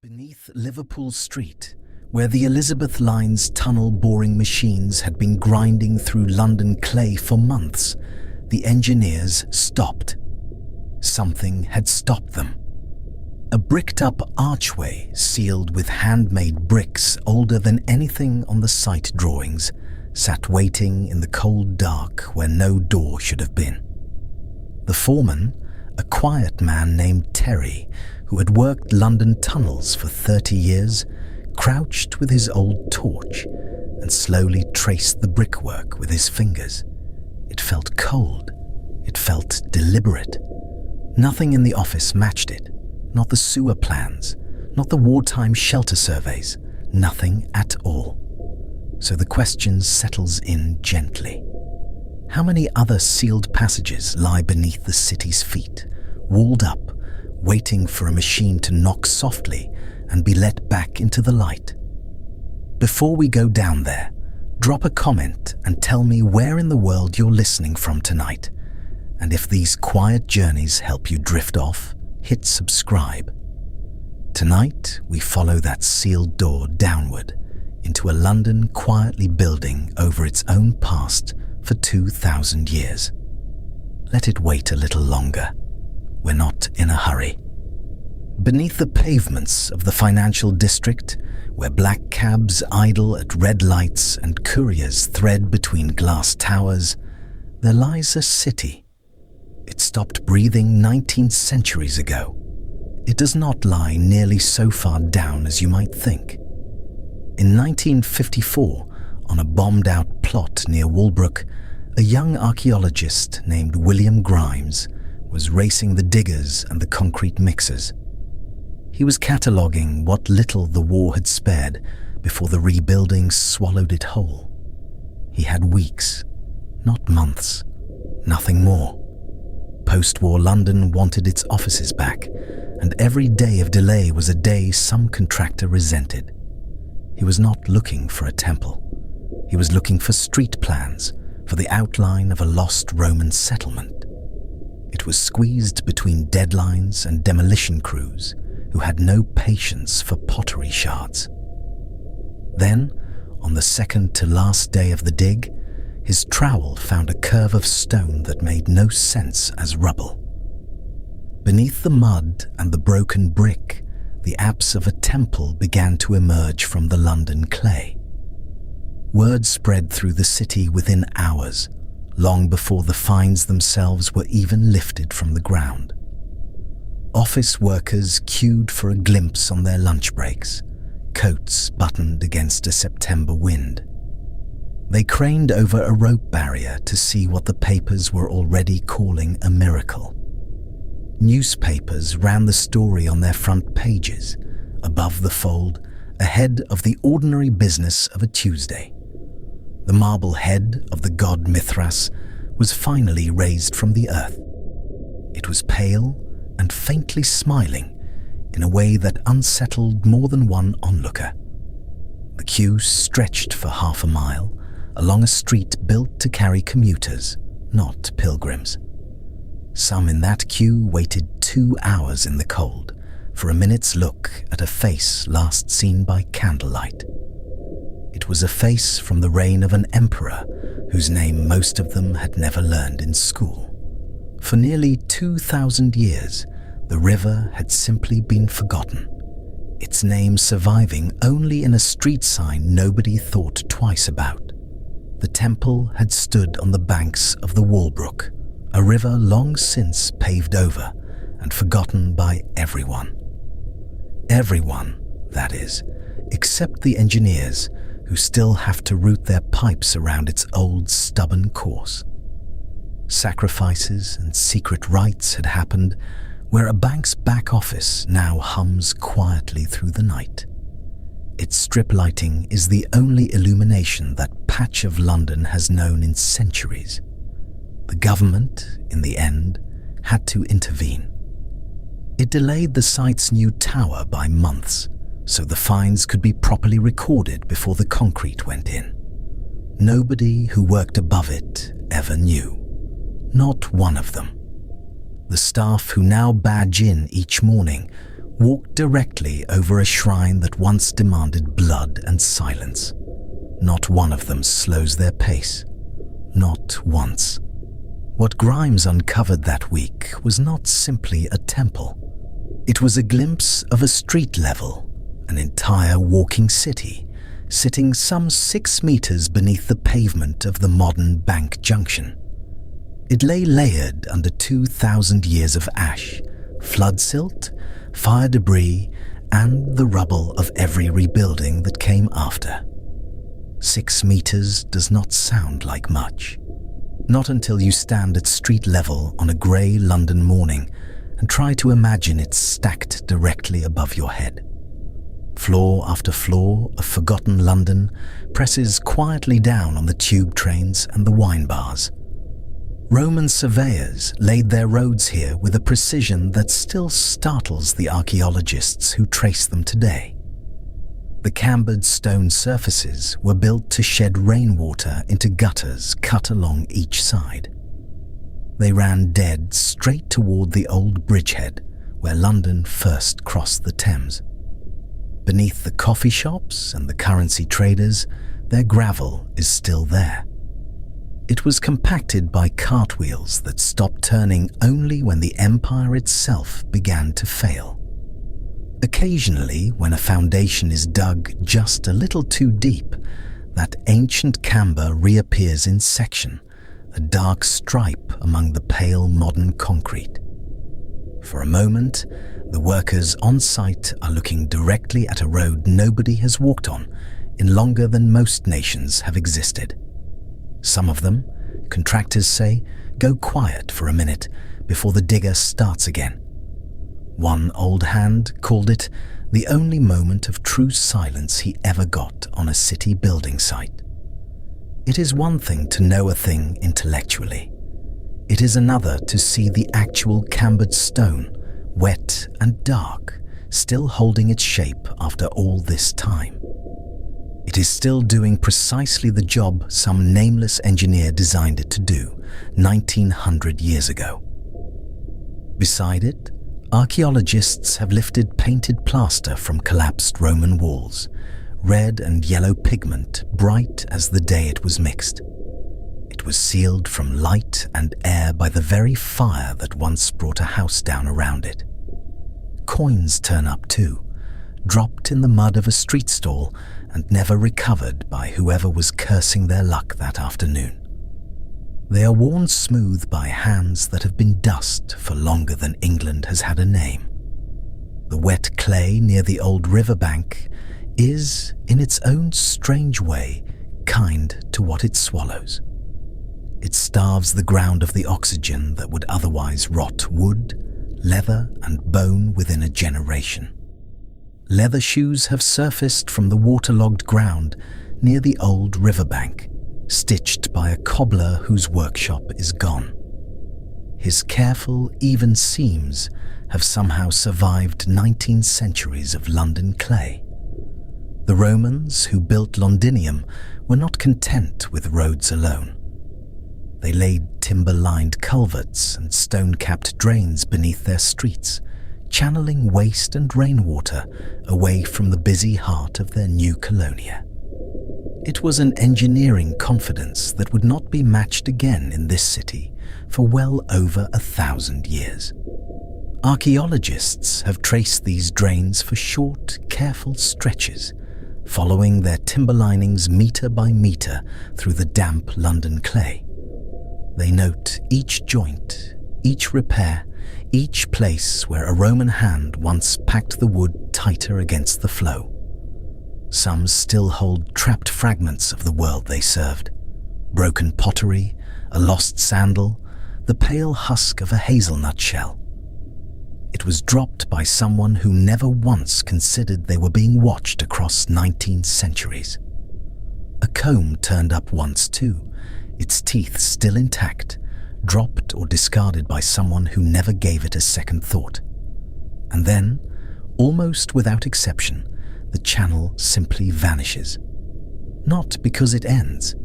Beneath Liverpool Street, where the Elizabeth Line's tunnel boring machines had been grinding through London clay for months, the engineers stopped. Something had stopped them. A bricked-up archway sealed with handmade bricks older than anything on the site drawings sat waiting in the cold dark where no door should have been. The foreman, a quiet man named Terry, who had worked London tunnels for 30 years, crouched with his old torch and slowly traced the brickwork with his fingers. It felt cold. It felt deliberate. Nothing in the office matched it. Not the sewer plans, not the wartime shelter surveys, nothing at all. So the question settles in gently. How many other sealed passages lie beneath the city's feet, walled up, waiting for a machine to knock softly and be let back into the light? Before we go down there, drop a comment and tell me where in the world you're listening from tonight. And if these quiet journeys help you drift off, hit subscribe. Tonight, we follow that sealed door downward into a London quietly building over its own past for 2,000 years. Let it wait a little longer. We're not in a hurry. Beneath the pavements of the financial district, where black cabs idle at red lights and couriers thread between glass towers, there lies a city. It stopped breathing 19 centuries ago. It does not lie nearly so far down as you might think. In 1954, on a bombed-out plot near Walbrook, a young archaeologist named William Grimes was racing the diggers and the concrete mixers. He was cataloguing what little the war had spared before the rebuilding swallowed it whole. He had weeks, not months, nothing more. Post-war London wanted its offices back, and every day of delay was a day some contractor resented. He was not looking for a temple. He was looking for street plans, for the outline of a lost Roman settlement. It was squeezed between deadlines and demolition crews who had no patience for pottery shards. Then, on the second to last day of the dig, his trowel found a curve of stone that made no sense as rubble. Beneath the mud and the broken brick, the apse of a temple began to emerge from the London clay. Word spread through the city within hours, long before the finds themselves were even lifted from the ground. Office workers queued for a glimpse on their lunch breaks, coats buttoned against a September wind. They craned over a rope barrier to see what the papers were already calling a miracle. Newspapers ran the story on their front pages, above the fold, ahead of the ordinary business of a Tuesday. The marble head of the god Mithras was finally raised from the earth. It was pale and faintly smiling in a way that unsettled more than one onlooker. The queue stretched for half a mile along a street built to carry commuters, not pilgrims. Some in that queue waited 2 hours in the cold for a minute's look at a face last seen by candlelight. It was a face from the reign of an emperor whose name most of them had never learned in school. For nearly 2,000 years, the river had simply been forgotten, its name surviving only in a street sign nobody thought twice about. The temple had stood on the banks of the Walbrook, a river long since paved over and forgotten by everyone. Everyone, that is, except the engineers who still have to route their pipes around its old stubborn course. Sacrifices and secret rites had happened where a bank's back office now hums quietly through the night. Its strip lighting is the only illumination that patch of London has known in centuries. The government, in the end, had to intervene. It delayed the site's new tower by months, so the finds could be properly recorded before the concrete went in. Nobody who worked above it ever knew. Not one of them. The staff who now badge in each morning walk directly over a shrine that once demanded blood and silence. Not one of them slows their pace. Not once. What Grimes uncovered that week was not simply a temple. It was a glimpse of a street level, an entire walking city, sitting some 6 meters beneath the pavement of the modern Bank Junction. It lay layered under 2,000 years of ash, flood silt, fire debris, and the rubble of every rebuilding that came after. 6 meters does not sound like much. Not until you stand at street level on a grey London morning and try to imagine it stacked directly above your head. Floor after floor of forgotten London presses quietly down on the tube trains and the wine bars. Roman surveyors laid their roads here with a precision that still startles the archaeologists who trace them today. The cambered stone surfaces were built to shed rainwater into gutters cut along each side. They ran dead straight toward the old bridgehead where London first crossed the Thames. Beneath the coffee shops and the currency traders, their gravel is still there. It was compacted by cartwheels that stopped turning only when the empire itself began to fail. Occasionally, when a foundation is dug just a little too deep, that ancient camber reappears in section, a dark stripe among the pale modern concrete. For a moment, the workers on site are looking directly at a road nobody has walked on in longer than most nations have existed. Some of them, contractors say, go quiet for a minute before the digger starts again. One old hand called it the only moment of true silence he ever got on a city building site. It is one thing to know a thing intellectually. It is another to see the actual cambered stone, wet and dark, still holding its shape after all this time. It is still doing precisely the job some nameless engineer designed it to do 1900 years ago. Beside it, archaeologists have lifted painted plaster from collapsed Roman walls, red and yellow pigment bright as the day it was mixed. It was sealed from light and air by the very fire that once brought a house down around it. Coins turn up too, dropped in the mud of a street stall and never recovered by whoever was cursing their luck that afternoon. They are worn smooth by hands that have been dust for longer than England has had a name. The wet clay near the old riverbank is, in its own strange way, kind to what it swallows. It starves the ground of the oxygen that would otherwise rot wood, leather, and bone within a generation. Leather shoes have surfaced from the waterlogged ground near the old riverbank, stitched by a cobbler whose workshop is gone. His careful, even seams have somehow survived 19 centuries of London clay. The Romans who built Londinium were not content with roads alone. They laid timber-lined culverts and stone-capped drains beneath their streets, channeling waste and rainwater away from the busy heart of their new colonia. It was an engineering confidence that would not be matched again in this city for well over 1,000 years. Archaeologists have traced these drains for short, careful stretches, following their timber linings metre by metre through the damp London clay. They note each joint, each repair, each place where a Roman hand once packed the wood tighter against the flow. Some still hold trapped fragments of the world they served. Broken pottery, a lost sandal, the pale husk of a hazelnut shell. It was dropped by someone who never once considered they were being watched across 19 centuries. A comb turned up once too, its teeth still intact, dropped or discarded by someone who never gave it a second thought. And then, almost without exception, the channel simply vanishes. Not because it ends.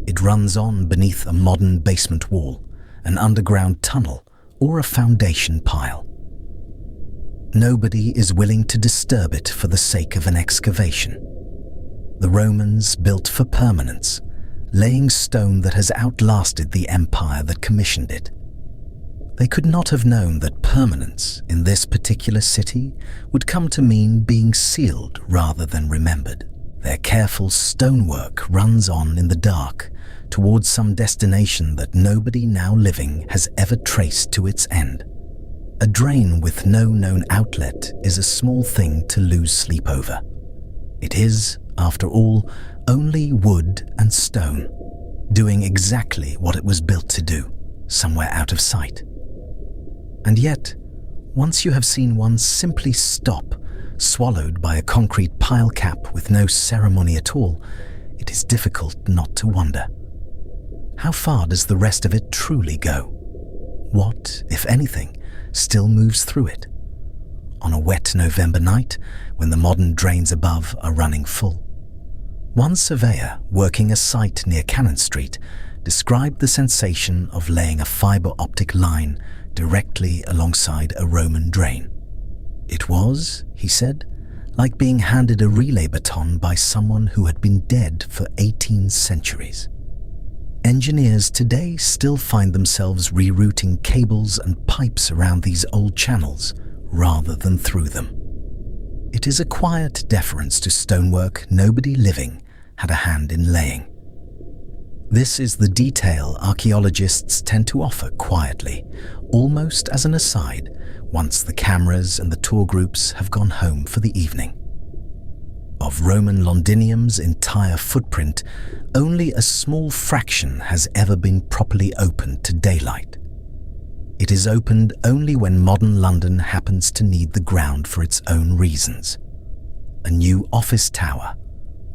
It runs on beneath a modern basement wall, an underground tunnel, or a foundation pile. Nobody is willing to disturb it for the sake of an excavation. The Romans built for permanence, laying stone that has outlasted the empire that commissioned it. They could not have known that permanence in this particular city would come to mean being sealed rather than remembered. Their careful stonework runs on in the dark towards some destination that nobody now living has ever traced to its end. A drain with no known outlet is a small thing to lose sleep over. It is, after all, only wood and stone, doing exactly what it was built to do, somewhere out of sight. And yet, once you have seen one simply stop, swallowed by a concrete pile cap with no ceremony at all, it is difficult not to wonder. How far does the rest of it truly go? What, if anything, still moves through it? On a wet November night, when the modern drains above are running full. One surveyor working a site near Cannon Street described the sensation of laying a fibre optic line directly alongside a Roman drain. It was, he said, like being handed a relay baton by someone who had been dead for 18 centuries. Engineers today still find themselves rerouting cables and pipes around these old channels rather than through them. It is a quiet deference to stonework nobody living had a hand in laying. This is the detail archaeologists tend to offer quietly, almost as an aside, once the cameras and the tour groups have gone home for the evening. Of Roman Londinium's entire footprint, only a small fraction has ever been properly opened to daylight. It is opened only when modern London happens to need the ground for its own reasons. A new office tower,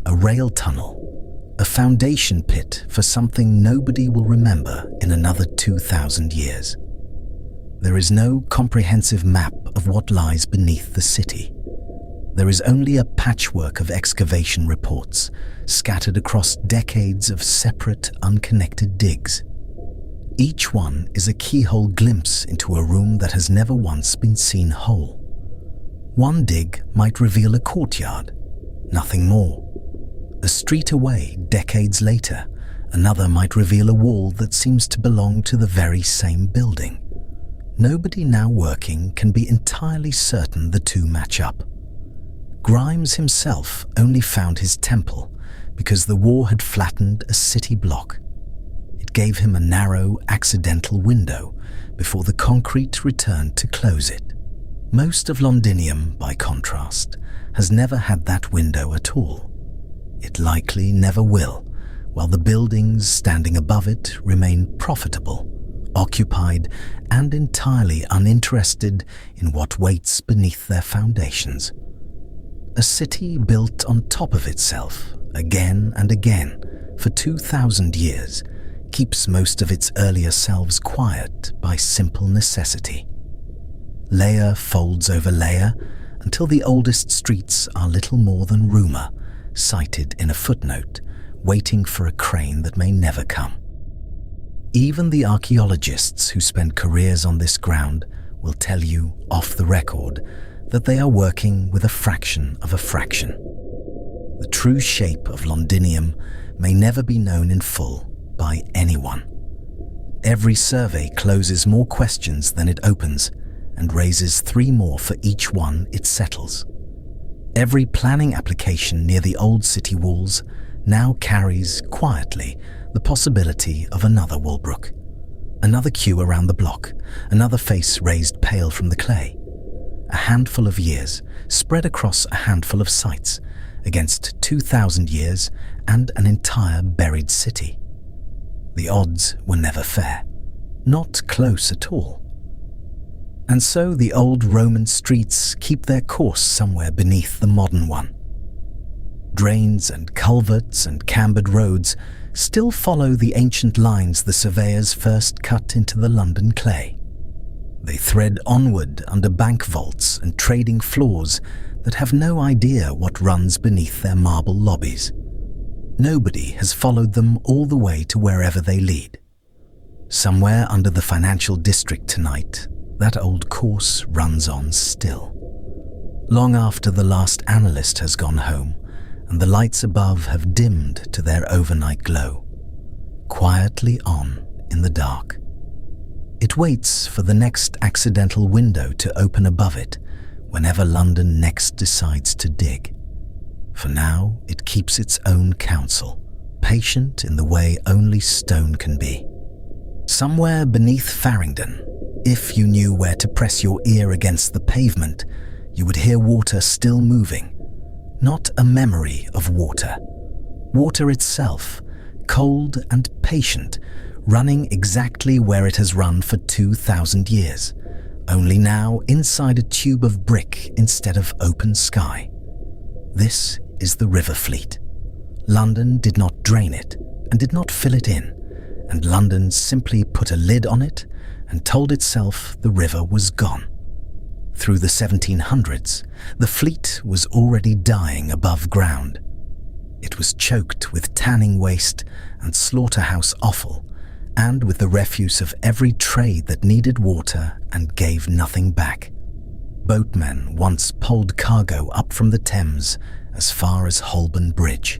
a rail tunnel, a foundation pit for something nobody will remember in another 2,000 years. There is no comprehensive map of what lies beneath the city. There is only a patchwork of excavation reports scattered across decades of separate, unconnected digs. Each one is a keyhole glimpse into a room that has never once been seen whole. One dig might reveal a courtyard, nothing more. A street away, decades later, another might reveal a wall that seems to belong to the very same building. Nobody now working can be entirely certain the two match up. Grimes himself only found his temple because the war had flattened a city block. It gave him a narrow, accidental window before the concrete returned to close it. Most of Londinium, by contrast, has never had that window at all. It likely never will, while the buildings standing above it remain profitable, occupied, and entirely uninterested in what waits beneath their foundations. A city built on top of itself, again and again, for 2,000 years, keeps most of its earlier selves quiet by simple necessity. Layer folds over layer until the oldest streets are little more than rumour, cited in a footnote, waiting for a crane that may never come. Even the archaeologists who spend careers on this ground will tell you, off the record, that they are working with a fraction of a fraction. The true shape of Londinium may never be known in full by anyone. Every survey closes more questions than it opens and raises 3 more for each one it settles. Every planning application near the old city walls now carries, quietly, the possibility of another Walbrook, another queue around the block, another face raised pale from the clay. A handful of years spread across a handful of sites against 2,000 years and an entire buried city. The odds were never fair, not close at all. And so the old Roman streets keep their course somewhere beneath the modern one. Drains and culverts and cambered roads still follow the ancient lines the surveyors first cut into the London clay. They thread onward under bank vaults and trading floors that have no idea what runs beneath their marble lobbies. Nobody has followed them all the way to wherever they lead. Somewhere under the financial district tonight, that old course runs on still. long after the last analyst has gone home and the lights above have dimmed to their overnight glow. Quietly on in the dark. It waits for the next accidental window to open above it whenever London next decides to dig. For now, it keeps its own counsel, patient in the way only stone can be. Somewhere beneath Farringdon, if you knew where to press your ear against the pavement, you would hear water still moving. Not a memory of water. Water itself, cold and patient, running exactly where it has run for 2,000 years, only now inside a tube of brick instead of open sky. This is the River Fleet. London did not drain it and did not fill it in, and London simply put a lid on it and told itself the river was gone. Through the 1700s, the fleet was already dying above ground. It was choked with tanning waste and slaughterhouse offal, and with the refuse of every trade that needed water and gave nothing back. Boatmen once poled cargo up from the Thames as far as Holborn Bridge.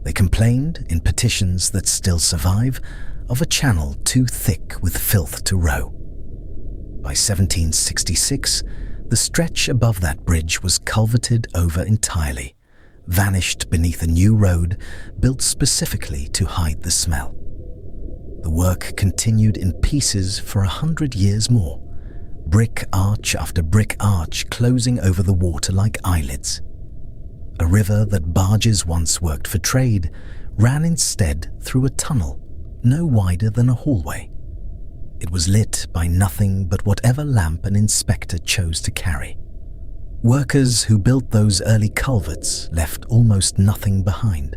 They complained, in petitions that still survive, of a channel too thick with filth to row. By 1766, the stretch above that bridge was culverted over entirely, vanished beneath a new road built specifically to hide the smell. The work continued in pieces for 100 years more, brick arch after brick arch closing over the water like eyelids. A river that barges once worked for trade ran instead through a tunnel no wider than a hallway. It was lit by nothing but whatever lamp an inspector chose to carry. Workers who built those early culverts left almost nothing behind.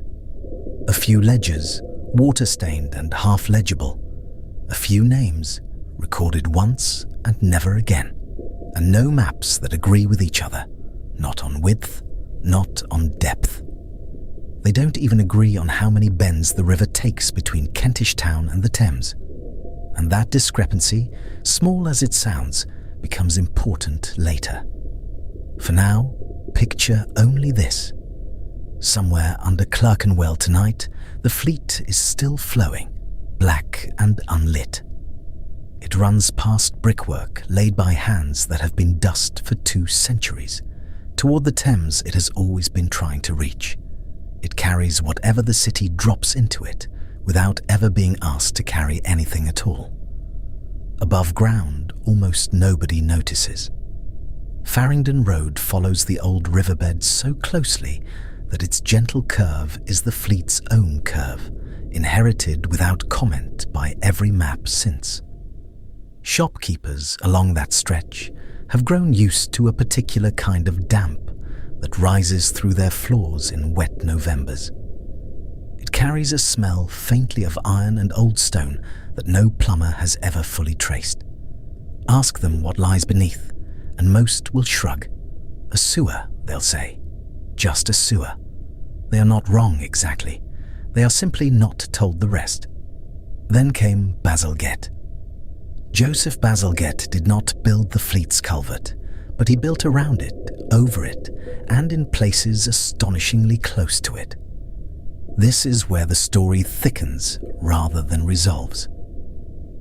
A few ledgers, water-stained and half-legible. A few names, recorded once and never again. And no maps that agree with each other, not on width, not on depth. They don't even agree on how many bends the river takes between Kentish Town and the Thames. And that discrepancy, small as it sounds, becomes important later. For now, picture only this. Somewhere under Clerkenwell tonight, the fleet is still flowing, black and unlit. It runs past brickwork laid by hands that have been dust for 2 centuries, toward the Thames it has always been trying to reach. It carries whatever the city drops into it, without ever being asked to carry anything at all. Above ground, almost nobody notices. Farringdon Road follows the old riverbed so closely that its gentle curve is the fleet's own curve, inherited without comment by every map since. Shopkeepers along that stretch have grown used to a particular kind of damp that rises through their floors in wet Novembers. It carries a smell faintly of iron and old stone that no plumber has ever fully traced. Ask them what lies beneath, and most will shrug. A sewer, they'll say. Just a sewer. They are not wrong exactly. They are simply not told the rest. Then came Bazalgette. Joseph Bazalgette did not build the Fleet's culvert, but he built around it, over it, and in places astonishingly close to it. This is where the story thickens rather than resolves.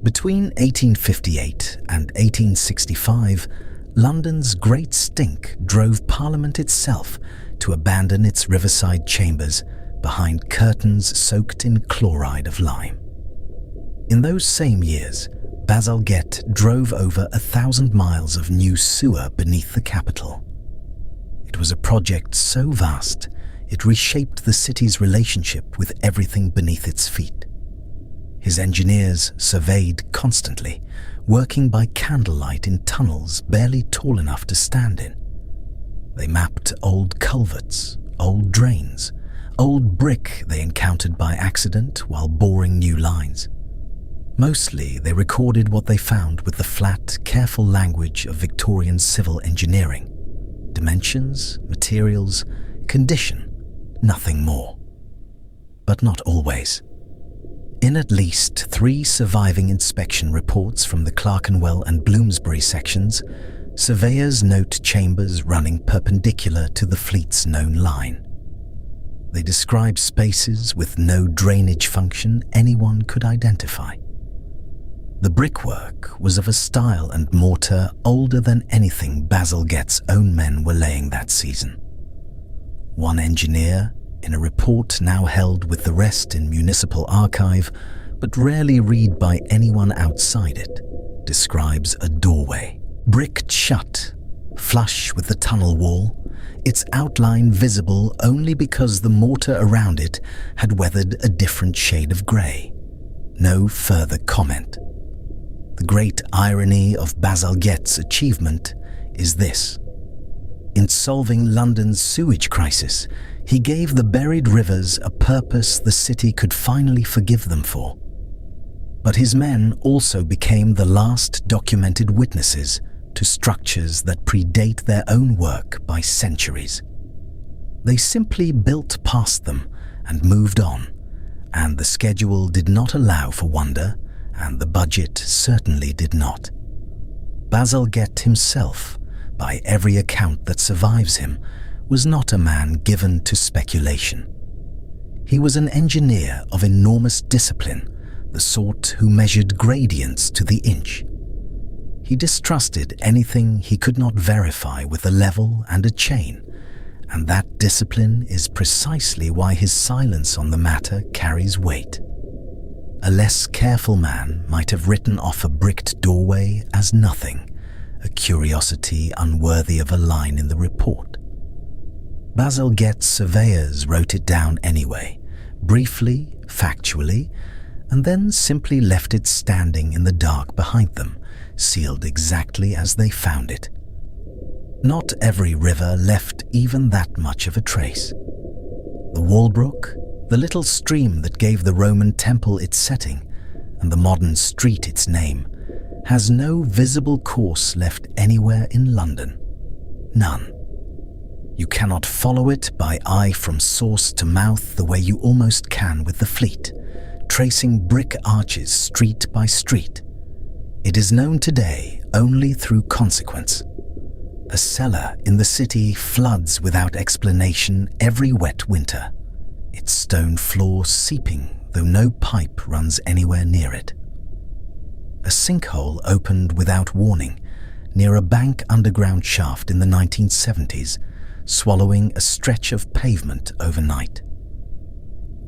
Between 1858 and 1865, London's Great Stink drove Parliament itself to abandon its riverside chambers behind curtains soaked in chloride of lime. In those same years, Bazalgette drove over 1,000 miles of new sewer beneath the capital. It was a project so vast, it reshaped the city's relationship with everything beneath its feet. His engineers surveyed constantly, working by candlelight in tunnels barely tall enough to stand in. They mapped old culverts, old drains, old brick they encountered by accident while boring new lines. Mostly, they recorded what they found with the flat, careful language of Victorian civil engineering. Dimensions, materials, condition, nothing more. But not always. In at least 3 surviving inspection reports from the Clerkenwell and Bloomsbury sections, Surveyors note chambers running perpendicular to the fleet's known line. They describe spaces with no drainage function anyone could identify. The brickwork was of a style and mortar older than anything Bazalgette's own men were laying that season. One engineer, in a report now held with the rest in municipal archive, but rarely read by anyone outside it, describes a doorway, bricked shut, flush with the tunnel wall, its outline visible only because the mortar around it had weathered a different shade of grey. No further comment. The great irony of Bazalgette's achievement is this. In solving London's sewage crisis, he gave the buried rivers a purpose the city could finally forgive them for. But his men also became the last documented witnesses to structures that predate their own work by centuries. They simply built past them and moved on, and the schedule did not allow for wonder, and the budget certainly did not. Bazalgette himself, by every account that survives him, was not a man given to speculation. He was an engineer of enormous discipline, the sort who measured gradients to the inch. He distrusted anything he could not verify with a level and a chain, and that discipline is precisely why his silence on the matter carries weight. A less careful man might have written off a bricked doorway as nothing, a curiosity unworthy of a line in the report. Bazalgette's surveyors wrote it down anyway, briefly, factually, and then simply left it standing in the dark behind them, sealed exactly as they found it. Not every river left even that much of a trace. The Walbrook, the little stream that gave the Roman temple its setting, and the modern street its name, has no visible course left anywhere in London. None. You cannot follow it by eye from source to mouth the way you almost can with the fleet, tracing brick arches street by street. It is known today only through consequence. A cellar in the city floods without explanation every wet winter, its stone floor seeping though no pipe runs anywhere near it. A sinkhole opened without warning near a bank underground shaft in the 1970s, swallowing a stretch of pavement overnight.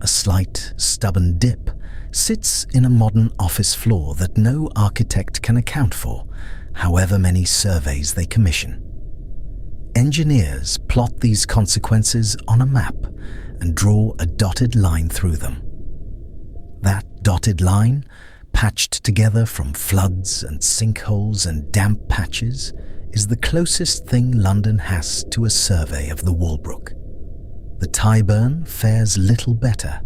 A slight, stubborn dip sits in a modern office floor that no architect can account for, however many surveys they commission. Engineers plot these consequences on a map and draw a dotted line through them. That dotted line, patched together from floods and sinkholes and damp patches, is the closest thing London has to a survey of the Walbrook. The Tyburn fares little better.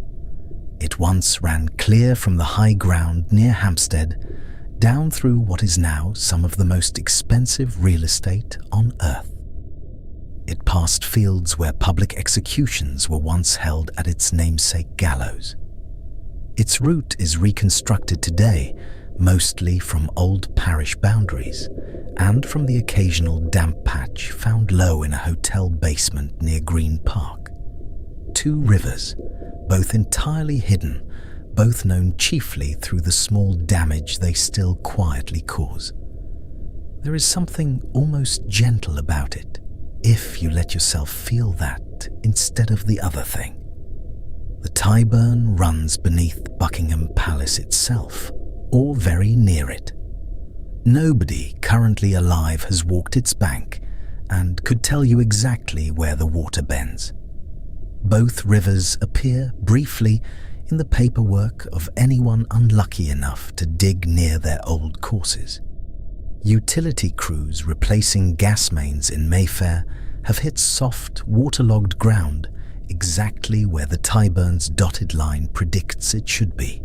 It once ran clear from the high ground near Hampstead, down through what is now some of the most expensive real estate on earth. It passed fields where public executions were once held at its namesake gallows. Its route is reconstructed today mostly from old parish boundaries and from the occasional damp patch found low in a hotel basement near Green Park. Two rivers, both entirely hidden, both known chiefly through the small damage they still quietly cause. There is something almost gentle about it, if you let yourself feel that instead of the other thing. The Tyburn runs beneath Buckingham Palace itself, or very near it. Nobody currently alive has walked its bank and could tell you exactly where the water bends. Both rivers appear briefly in the paperwork of anyone unlucky enough to dig near their old courses. Utility crews replacing gas mains in Mayfair have hit soft, waterlogged ground exactly where the Tyburn's dotted line predicts it should be.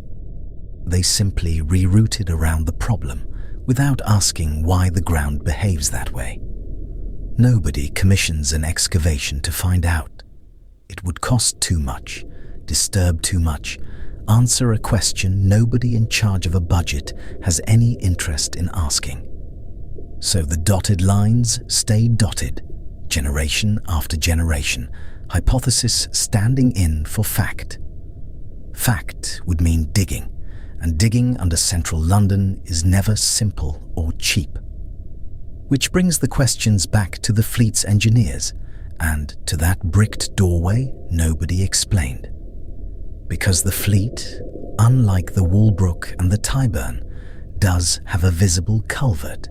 They simply rerouted around the problem without asking why the ground behaves that way. Nobody commissions an excavation to find out. It would cost too much, disturb too much, answer a question nobody in charge of a budget has any interest in asking. So the dotted lines stayed dotted, generation after generation, hypothesis standing in for fact. Fact would mean digging, and digging under central London is never simple or cheap. Which brings the questions back to the fleet's engineers, and to that bricked doorway nobody explained. Because the fleet, unlike the Walbrook and the Tyburn, does have a visible culvert.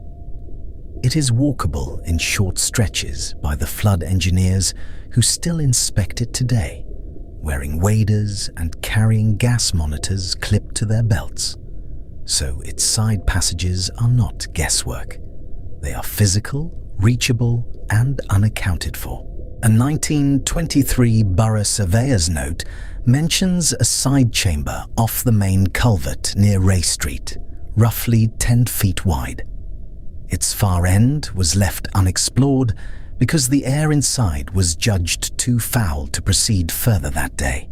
It is walkable in short stretches by the flood engineers who still inspect it today, wearing waders and carrying gas monitors clipped to their belts. So its side passages are not guesswork. They are physical, reachable, and unaccounted for. A 1923 Borough Surveyor's note mentions a side chamber off the main culvert near Ray Street, roughly 10 feet wide. Its far end was left unexplored because the air inside was judged too foul to proceed further that day.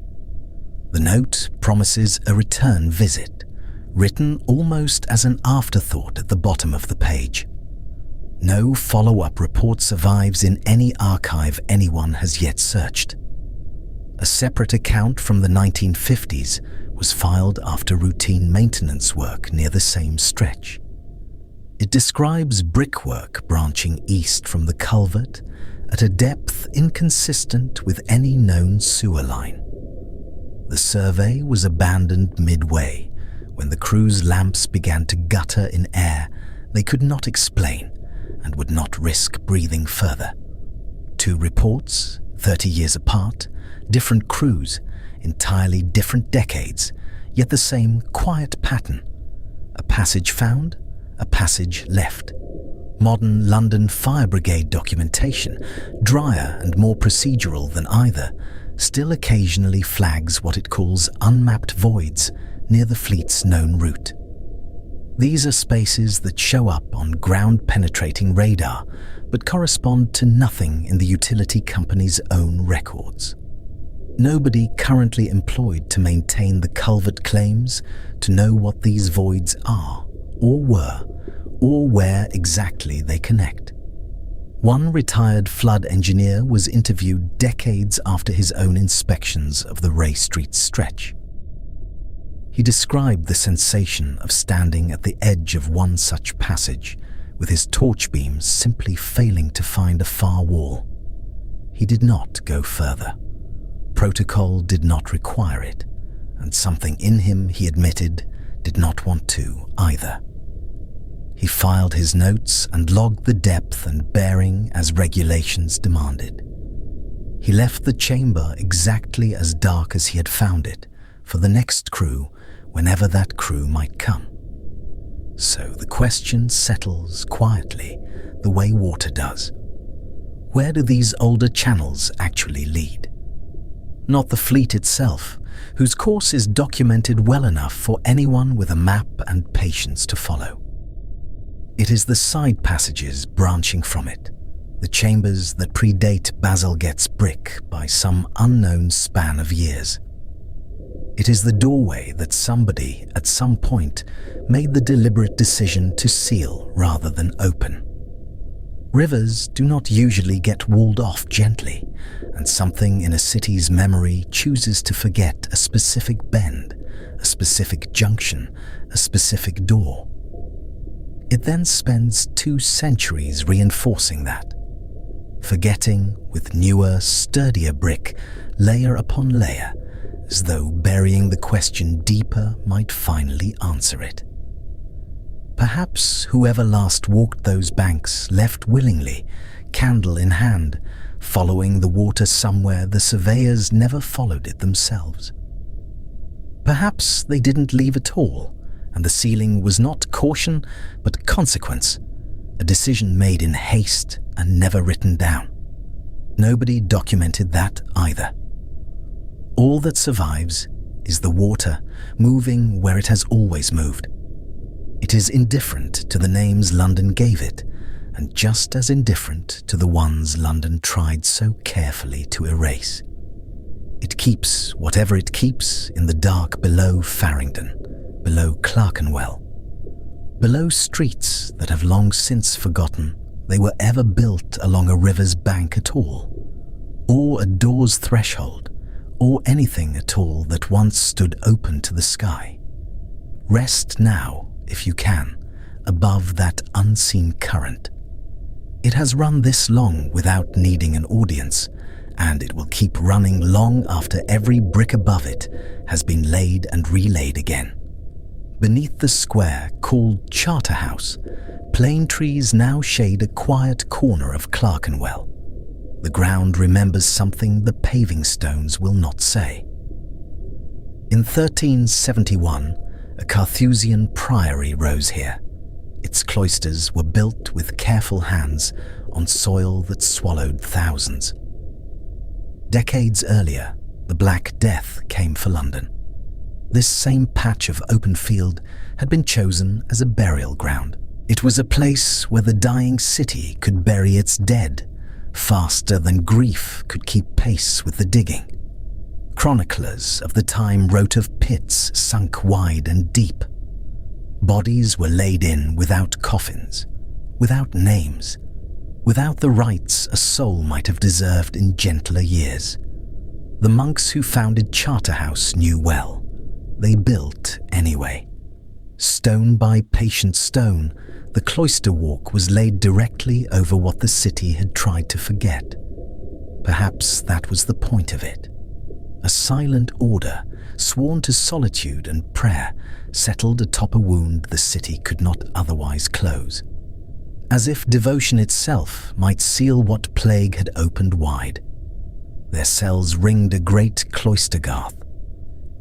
The note promises a return visit, written almost as an afterthought at the bottom of the page. No follow-up report survives in any archive anyone has yet searched. A separate account from the 1950s was filed after routine maintenance work near the same stretch. It describes brickwork branching east from the culvert at a depth inconsistent with any known sewer line. The survey was abandoned midway when the crew's lamps began to gutter in air they could not explain and would not risk breathing further. 2 reports, 30 years apart, different crews, entirely different decades, yet the same quiet pattern. A passage found, a passage left. Modern London Fire Brigade documentation, drier and more procedural than either, still occasionally flags what it calls unmapped voids near the fleet's known route. These are spaces that show up on ground-penetrating radar, but correspond to nothing in the utility company's own records. Nobody currently employed to maintain the culvert claims to know what these voids are, or were, or where exactly they connect. One retired flood engineer was interviewed decades after his own inspections of the Ray Street stretch. He described the sensation of standing at the edge of one such passage, with his torch beams simply failing to find a far wall. He did not go further. Protocol did not require it, and something in him, he admitted, did not want to either. He filed his notes and logged the depth and bearing as regulations demanded. He left the chamber exactly as dark as he had found it for the next crew, whenever that crew might come. So the question settles quietly, the way water does. Where do these older channels actually lead? Not the fleet itself, whose course is documented well enough for anyone with a map and patience to follow. It is the side passages branching from it, the chambers that predate Bazalgette's brick by some unknown span of years. It is the doorway that somebody, at some point, made the deliberate decision to seal rather than open. Rivers do not usually get walled off gently, and something in a city's memory chooses to forget a specific bend, a specific junction, a specific door. It then spends 2 centuries reinforcing that, forgetting with newer, sturdier brick, layer upon layer, as though burying the question deeper might finally answer it. Perhaps whoever last walked those banks left willingly, candle in hand, following the water somewhere the surveyors never followed it themselves. Perhaps they didn't leave at all, and the sealing was not caution but consequence, a decision made in haste and never written down. Nobody documented that either. All that survives is the water moving where it has always moved. It is indifferent to the names London gave it, and just as indifferent to the ones London tried so carefully to erase. It keeps whatever it keeps in the dark below Farringdon, below Clerkenwell, Below streets that have long since forgotten they were ever built along a river's bank at all, or a door's threshold, or anything at all that once stood open to the sky. Rest now, if you can, above that unseen current. It has run this long without needing an audience, and it will keep running long after every brick above it has been laid and relaid again. Beneath the square called Charterhouse, plane trees now shade a quiet corner of Clerkenwell. The ground remembers something the paving stones will not say. In 1371, a Carthusian priory rose here. Its cloisters were built with careful hands on soil that swallowed thousands. Decades earlier, the Black Death came for London. This same patch of open field had been chosen as a burial ground. It was a place where the dying city could bury its dead faster than grief could keep pace with the digging. Chroniclers of the time wrote of pits sunk wide and deep. Bodies were laid in without coffins, without names, without the rites a soul might have deserved in gentler years. The monks who founded Charterhouse knew well. They built anyway. Stone by patient stone, the cloister walk was laid directly over what the city had tried to forget. Perhaps that was the point of it. A silent order, sworn to solitude and prayer, settled atop a wound the city could not otherwise close. As if devotion itself might seal what plague had opened wide. Their cells ringed a great cloister garth.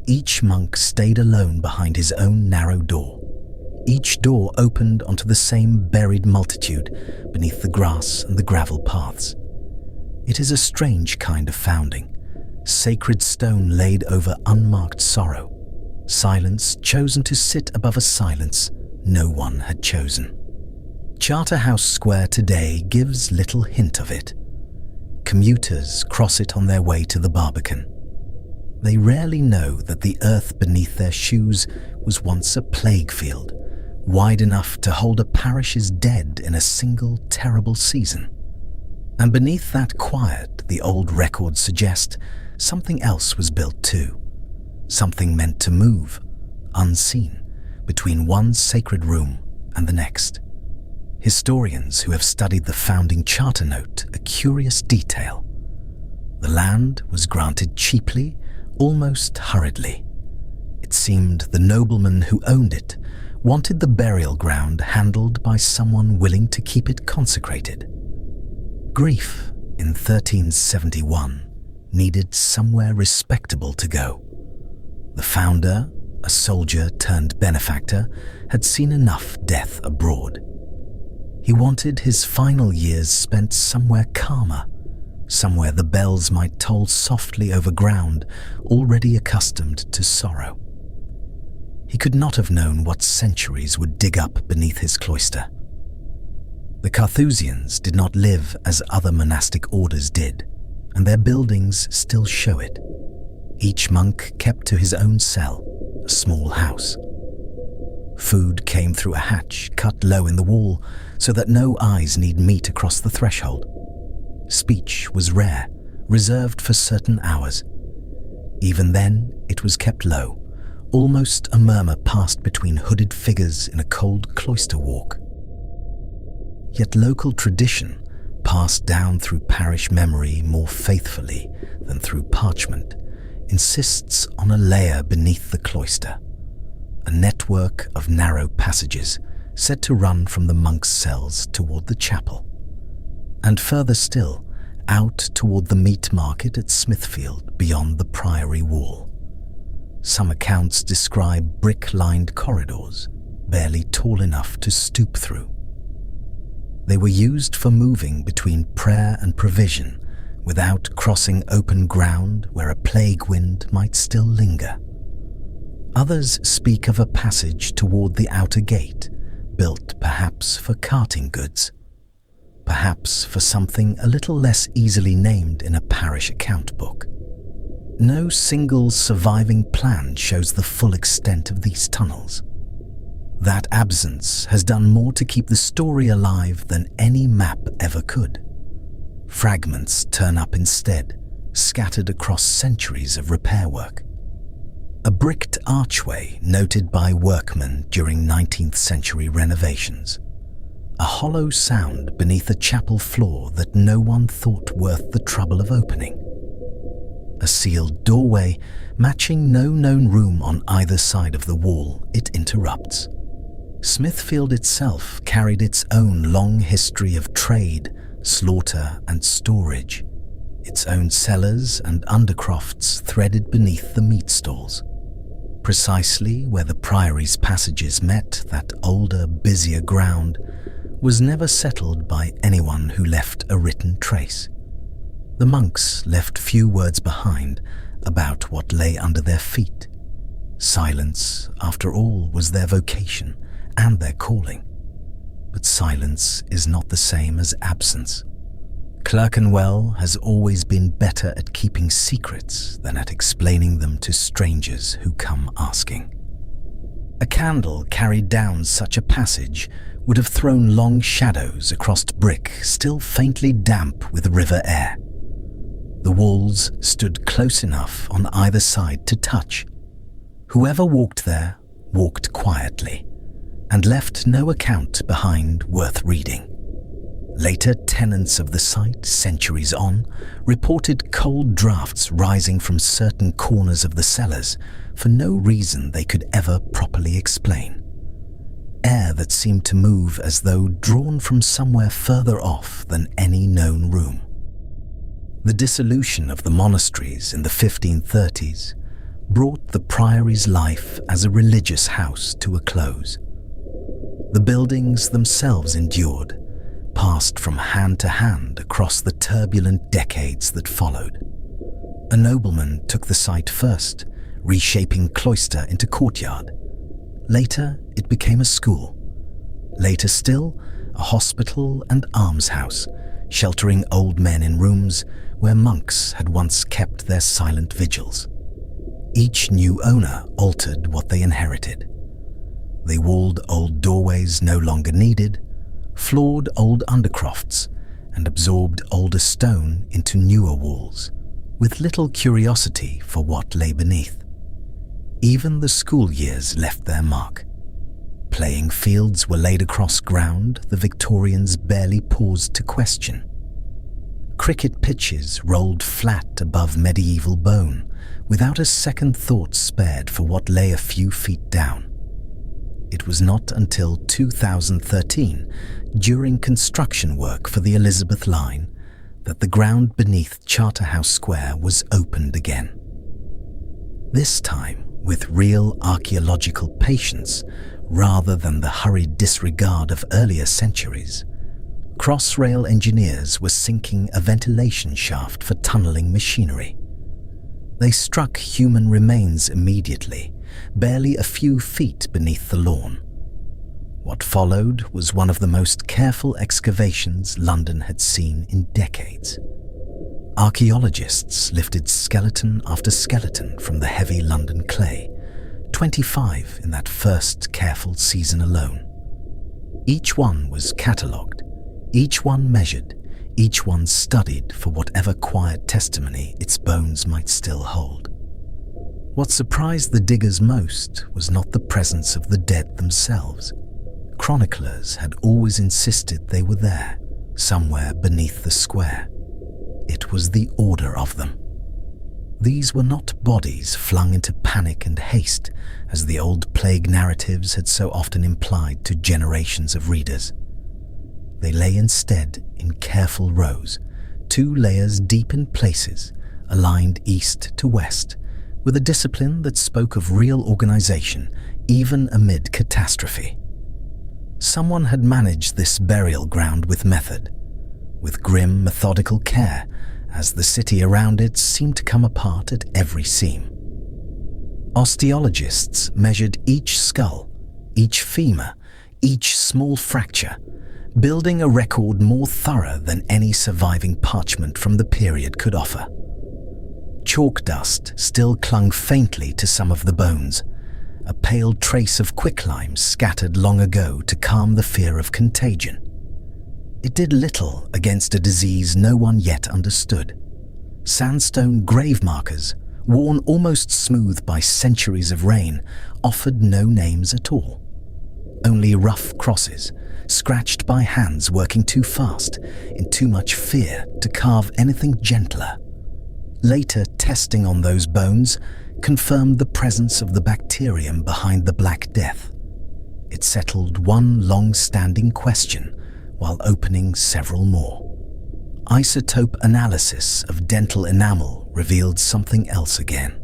Each monk stayed alone behind his own narrow door. Each door opened onto the same buried multitude beneath the grass and the gravel paths. It is a strange kind of founding. Sacred stone laid over unmarked sorrow. Silence chosen to sit above a silence no one had chosen. Charterhouse Square today gives little hint of it. Commuters cross it on their way to the Barbican. They rarely know that the earth beneath their shoes was once a plague field, wide enough to hold a parish's dead in a single terrible season. And beneath that quiet, the old records suggest something else was built too. Something meant to move, unseen, between one sacred room and the next. Historians who have studied the founding charter note a curious detail. The land was granted cheaply, almost hurriedly. It seemed the nobleman who owned it wanted the burial ground handled by someone willing to keep it consecrated. Grief in 1371 needed somewhere respectable to go. The founder, a soldier turned benefactor, had seen enough death abroad. He wanted his final years spent somewhere calmer, somewhere the bells might toll softly over ground already accustomed to sorrow. He could not have known what centuries would dig up beneath his cloister. The Carthusians did not live as other monastic orders did, and their buildings still show it. Each monk kept to his own cell, a small house. Food came through a hatch cut low in the wall so that no eyes need meet across the threshold. Speech was rare, reserved for certain hours. Even then, it was kept low. Almost a murmur passed between hooded figures in a cold cloister walk. Yet local tradition, passed down through parish memory more faithfully than through parchment, insists on a layer beneath the cloister, a network of narrow passages said to run from the monks' cells toward the chapel, and further still, out toward the meat market at Smithfield beyond the priory wall. Some accounts describe brick-lined corridors, barely tall enough to stoop through. They were used for moving between prayer and provision without crossing open ground where a plague wind might still linger. Others speak of a passage toward the outer gate, built perhaps for carting goods, perhaps for something a little less easily named in a parish account book. No single surviving plan shows the full extent of these tunnels. That absence has done more to keep the story alive than any map ever could. Fragments turn up instead, scattered across centuries of repair work. A bricked archway noted by workmen during 19th-century renovations. A hollow sound beneath a chapel floor that no one thought worth the trouble of opening. A sealed doorway matching no known room on either side of the wall it interrupts. Smithfield itself carried its own long history of trade, slaughter and storage, its own cellars and undercrofts threaded beneath the meat stalls. Precisely where the priory's passages met that older, busier ground was never settled by anyone who left a written trace. The monks left few words behind about what lay under their feet. Silence, after all, was their vocation and their calling. But silence is not the same as absence. Clerkenwell has always been better at keeping secrets than at explaining them to strangers who come asking. A candle carried down such a passage would have thrown long shadows across brick still faintly damp with river air. The walls stood close enough on either side to touch. Whoever walked there walked quietly and left no account behind worth reading. Later tenants of the site, centuries on, reported cold draughts rising from certain corners of the cellars for no reason they could ever properly explain. Air that seemed to move as though drawn from somewhere further off than any known room. The dissolution of the monasteries in the 1530s brought the priory's life as a religious house to a close. The buildings themselves endured, passed from hand to hand across the turbulent decades that followed. A nobleman took the site first, reshaping cloister into courtyard. Later, it became a school. Later still, a hospital and almshouse, sheltering old men in rooms where monks had once kept their silent vigils. Each new owner altered what they inherited. They walled old doorways no longer needed, floored old undercrofts, and absorbed older stone into newer walls, with little curiosity for what lay beneath. Even the school years left their mark. Playing fields were laid across ground the Victorians barely paused to question. Cricket pitches rolled flat above medieval bone, without a second thought spared for what lay a few feet down. It was not until 2013, during construction work for the Elizabeth Line, that the ground beneath Charterhouse Square was opened again. This time with real archaeological patience rather than the hurried disregard of earlier centuries. Crossrail engineers were sinking a ventilation shaft for tunnelling machinery. They struck human remains immediately, barely a few feet beneath the lawn. What followed was one of the most careful excavations London had seen in decades. Archaeologists lifted skeleton after skeleton from the heavy London clay, 25 in that first careful season alone. Each one was catalogued, each one measured, each one studied for whatever quiet testimony its bones might still hold. What surprised the diggers most was not the presence of the dead themselves. Chroniclers had always insisted they were there, somewhere beneath the square. It was the order of them. These were not bodies flung into panic and haste, as the old plague narratives had so often implied to generations of readers. They lay instead in careful rows, 2 layers deep in places, aligned east to west, with a discipline that spoke of real organization, even amid catastrophe. Someone had managed this burial ground with method, with grim, methodical care, as the city around it seemed to come apart at every seam. Osteologists measured each skull, each femur, each small fracture, building a record more thorough than any surviving parchment from the period could offer. Chalk dust still clung faintly to some of the bones, a pale trace of quicklime scattered long ago to calm the fear of contagion. It did little against a disease no one yet understood. Sandstone grave markers, worn almost smooth by centuries of rain, offered no names at all. Only rough crosses, scratched by hands working too fast, in too much fear to carve anything gentler. Later testing on those bones confirmed the presence of the bacterium behind the Black Death. It settled one long-standing question while opening several more. Isotope analysis of dental enamel revealed something else again,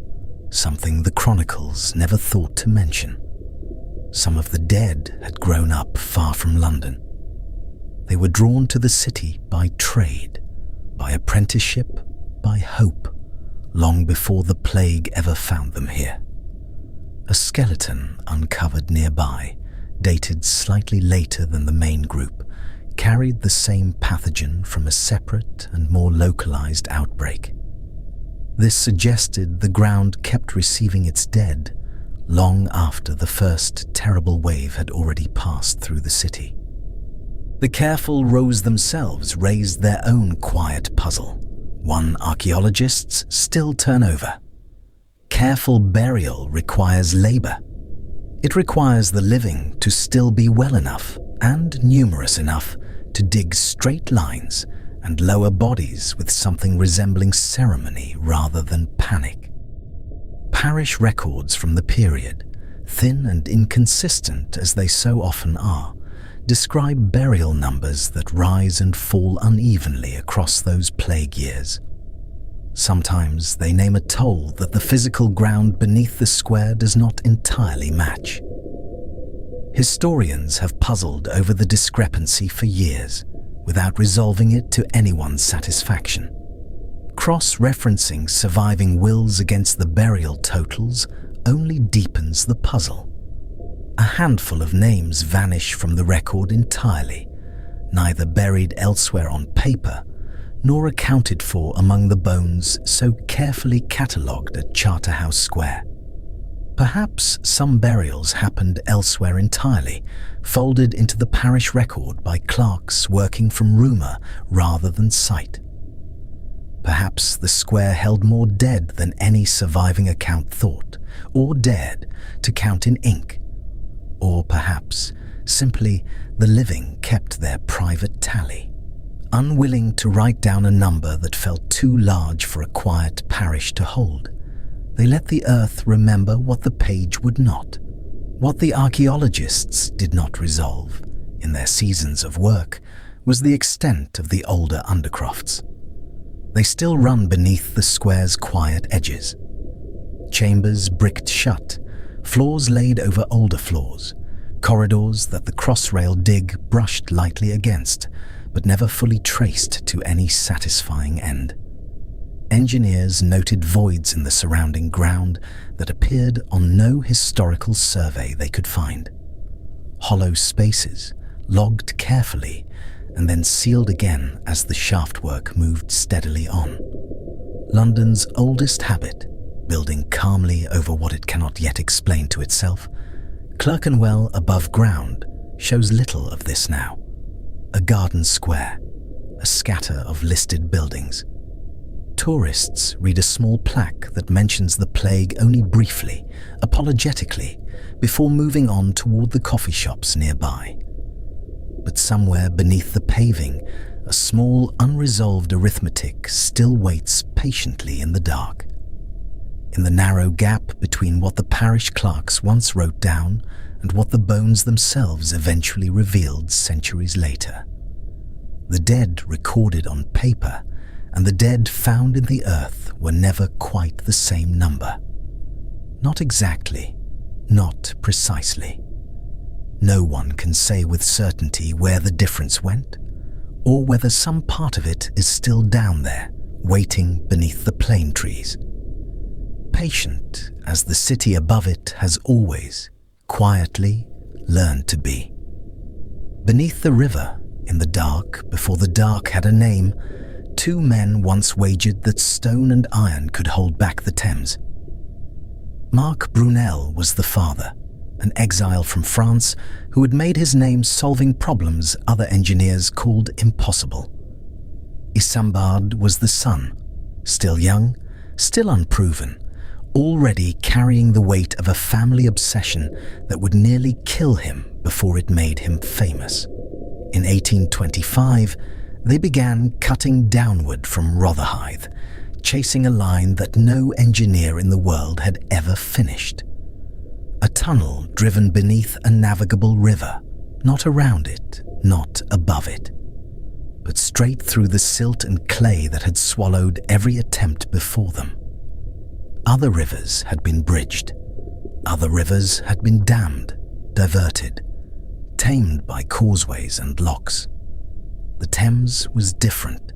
something the chronicles never thought to mention. Some of the dead had grown up far from London. They were drawn to the city by trade, by apprenticeship, by hope, long before the plague ever found them here. A skeleton uncovered nearby, dated slightly later than the main group, carried the same pathogen from a separate and more localized outbreak. This suggested the ground kept receiving its dead long after the first terrible wave had already passed through the city. The careful rows themselves raised their own quiet puzzle, one archaeologists still turn over. Careful burial requires labor. It requires the living to still be well enough and numerous enough to dig straight lines and lower bodies with something resembling ceremony rather than panic. Parish records from the period, thin and inconsistent as they so often are, describe burial numbers that rise and fall unevenly across those plague years. Sometimes they name a toll that the physical ground beneath the square does not entirely match. Historians have puzzled over the discrepancy for years, without resolving it to anyone's satisfaction. Cross-referencing surviving wills against the burial totals only deepens the puzzle. A handful of names vanish from the record entirely, neither buried elsewhere on paper, nor accounted for among the bones so carefully catalogued at Charterhouse Square. Perhaps some burials happened elsewhere entirely, folded into the parish record by clerks working from rumour rather than sight. Perhaps the square held more dead than any surviving account thought, or dared, to count in ink. Or perhaps, simply, the living kept their private tally, unwilling to write down a number that felt too large for a quiet parish to hold. They let the earth remember what the page would not, what the archaeologists did not resolve, in their seasons of work, was the extent of the older undercrofts. They still run beneath the square's quiet edges. Chambers bricked shut, floors laid over older floors, corridors that the Crossrail dig brushed lightly against, but never fully traced to any satisfying end. Engineers noted voids in the surrounding ground that appeared on no historical survey they could find. Hollow spaces, logged carefully, and then sealed again as the shaftwork moved steadily on. London's oldest habit, building calmly over what it cannot yet explain to itself, Clerkenwell above ground shows little of this now. A garden square, a scatter of listed buildings. Tourists read a small plaque that mentions the plague only briefly, apologetically, before moving on toward the coffee shops nearby. But somewhere beneath the paving, a small unresolved arithmetic still waits patiently in the dark. In the narrow gap between what the parish clerks once wrote down and what the bones themselves eventually revealed centuries later. The dead recorded on paper and the dead found in the earth were never quite the same number. Not exactly, not precisely. No one can say with certainty where the difference went, or whether some part of it is still down there, waiting beneath the plane trees. Patient as the city above it has always, quietly, learned to be. Beneath the river, in the dark before the dark had a name, two men once wagered that stone and iron could hold back the Thames. Marc Brunel was the father, an exile from France who had made his name solving problems other engineers called impossible. Isambard was the son, still young, still unproven, already carrying the weight of a family obsession that would nearly kill him before it made him famous. In 1825, they began cutting downward from Rotherhithe, chasing a line that no engineer in the world had ever finished. A tunnel driven beneath a navigable river, not around it, not above it, but straight through the silt and clay that had swallowed every attempt before them. Other rivers had been bridged. Other rivers had been dammed, diverted, tamed by causeways and locks. The Thames was different,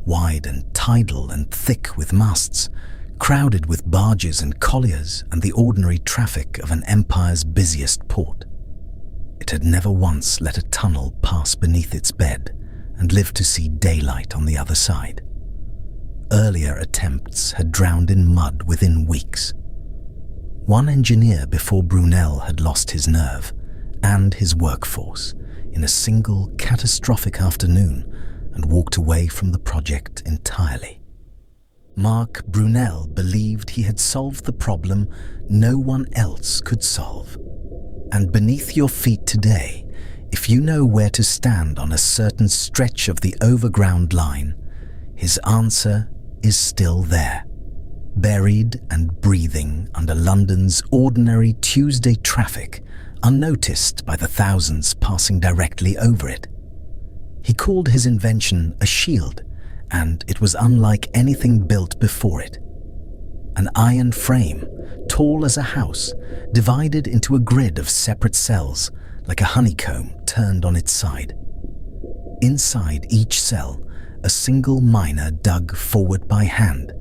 wide and tidal and thick with masts, crowded with barges and colliers and the ordinary traffic of an empire's busiest port. It had never once let a tunnel pass beneath its bed and lived to see daylight on the other side. Earlier attempts had drowned in mud within weeks. One engineer before Brunel had lost his nerve and his workforce in a single catastrophic afternoon and walked away from the project entirely. Marc Brunel believed he had solved the problem no one else could solve. And beneath your feet today, if you know where to stand on a certain stretch of the overground line, his answer is still there, buried and breathing under London's ordinary Tuesday traffic, unnoticed by the thousands passing directly over it. He called his invention a shield, and it was unlike anything built before it. An iron frame, tall as a house, divided into a grid of separate cells, like a honeycomb turned on its side. Inside each cell, a single miner dug forward by hand,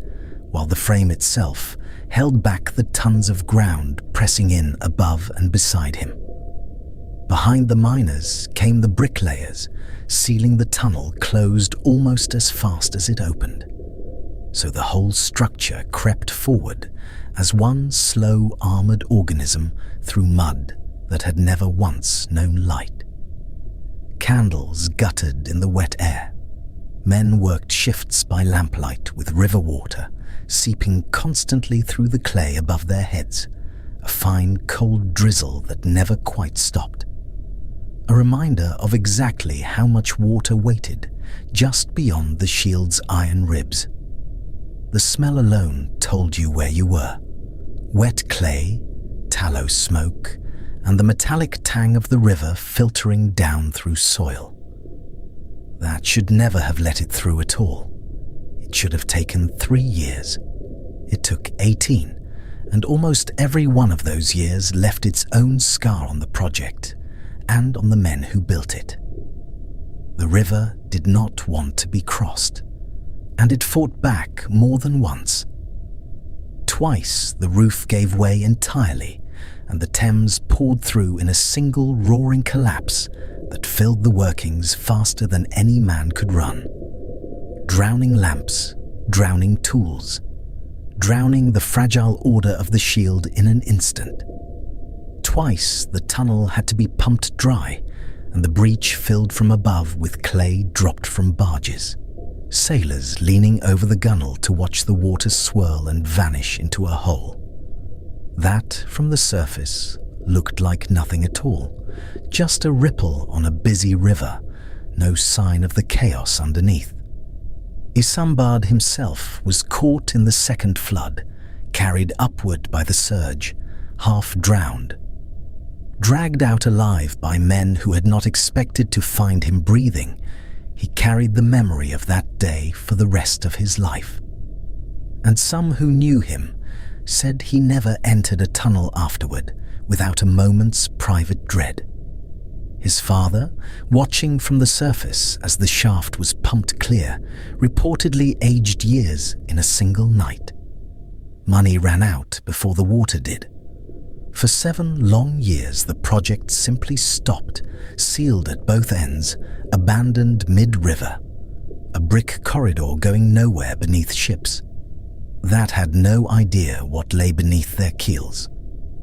while the frame itself held back the tons of ground pressing in above and beside him. Behind the miners came the bricklayers, sealing the tunnel closed almost as fast as it opened. So the whole structure crept forward as one slow armored organism through mud that had never once known light. Candles guttered in the wet air. Men worked shifts by lamplight with river water seeping constantly through the clay above their heads, a fine cold drizzle that never quite stopped. A reminder of exactly how much water waited just beyond the shield's iron ribs. The smell alone told you where you were. Wet clay, tallow smoke, and the metallic tang of the river filtering down through soil. That should never have let it through at all. It should have taken 3 years. It took 18, and almost every one of those years left its own scar on the project and on the men who built it. The river did not want to be crossed, and it fought back more than once. Twice the roof gave way entirely, and the Thames poured through in a single roaring collapse that filled the workings faster than any man could run. Drowning lamps, drowning tools, drowning the fragile order of the shield in an instant. Twice the tunnel had to be pumped dry, and the breach filled from above with clay dropped from barges. Sailors leaning over the gunwale to watch the water swirl and vanish into a hole. That, from the surface, looked like nothing at all, just a ripple on a busy river, no sign of the chaos underneath. Isambard himself was caught in the second flood, carried upward by the surge, half drowned. Dragged out alive by men who had not expected to find him breathing, he carried the memory of that day for the rest of his life. And some who knew him said he never entered a tunnel afterward without a moment's private dread. His father, watching from the surface as the shaft was pumped clear, reportedly aged years in a single night. Money ran out before the water did. For 7 long years the project simply stopped, sealed at both ends, abandoned mid-river, a brick corridor going nowhere beneath ships. that had no idea what lay beneath their keels.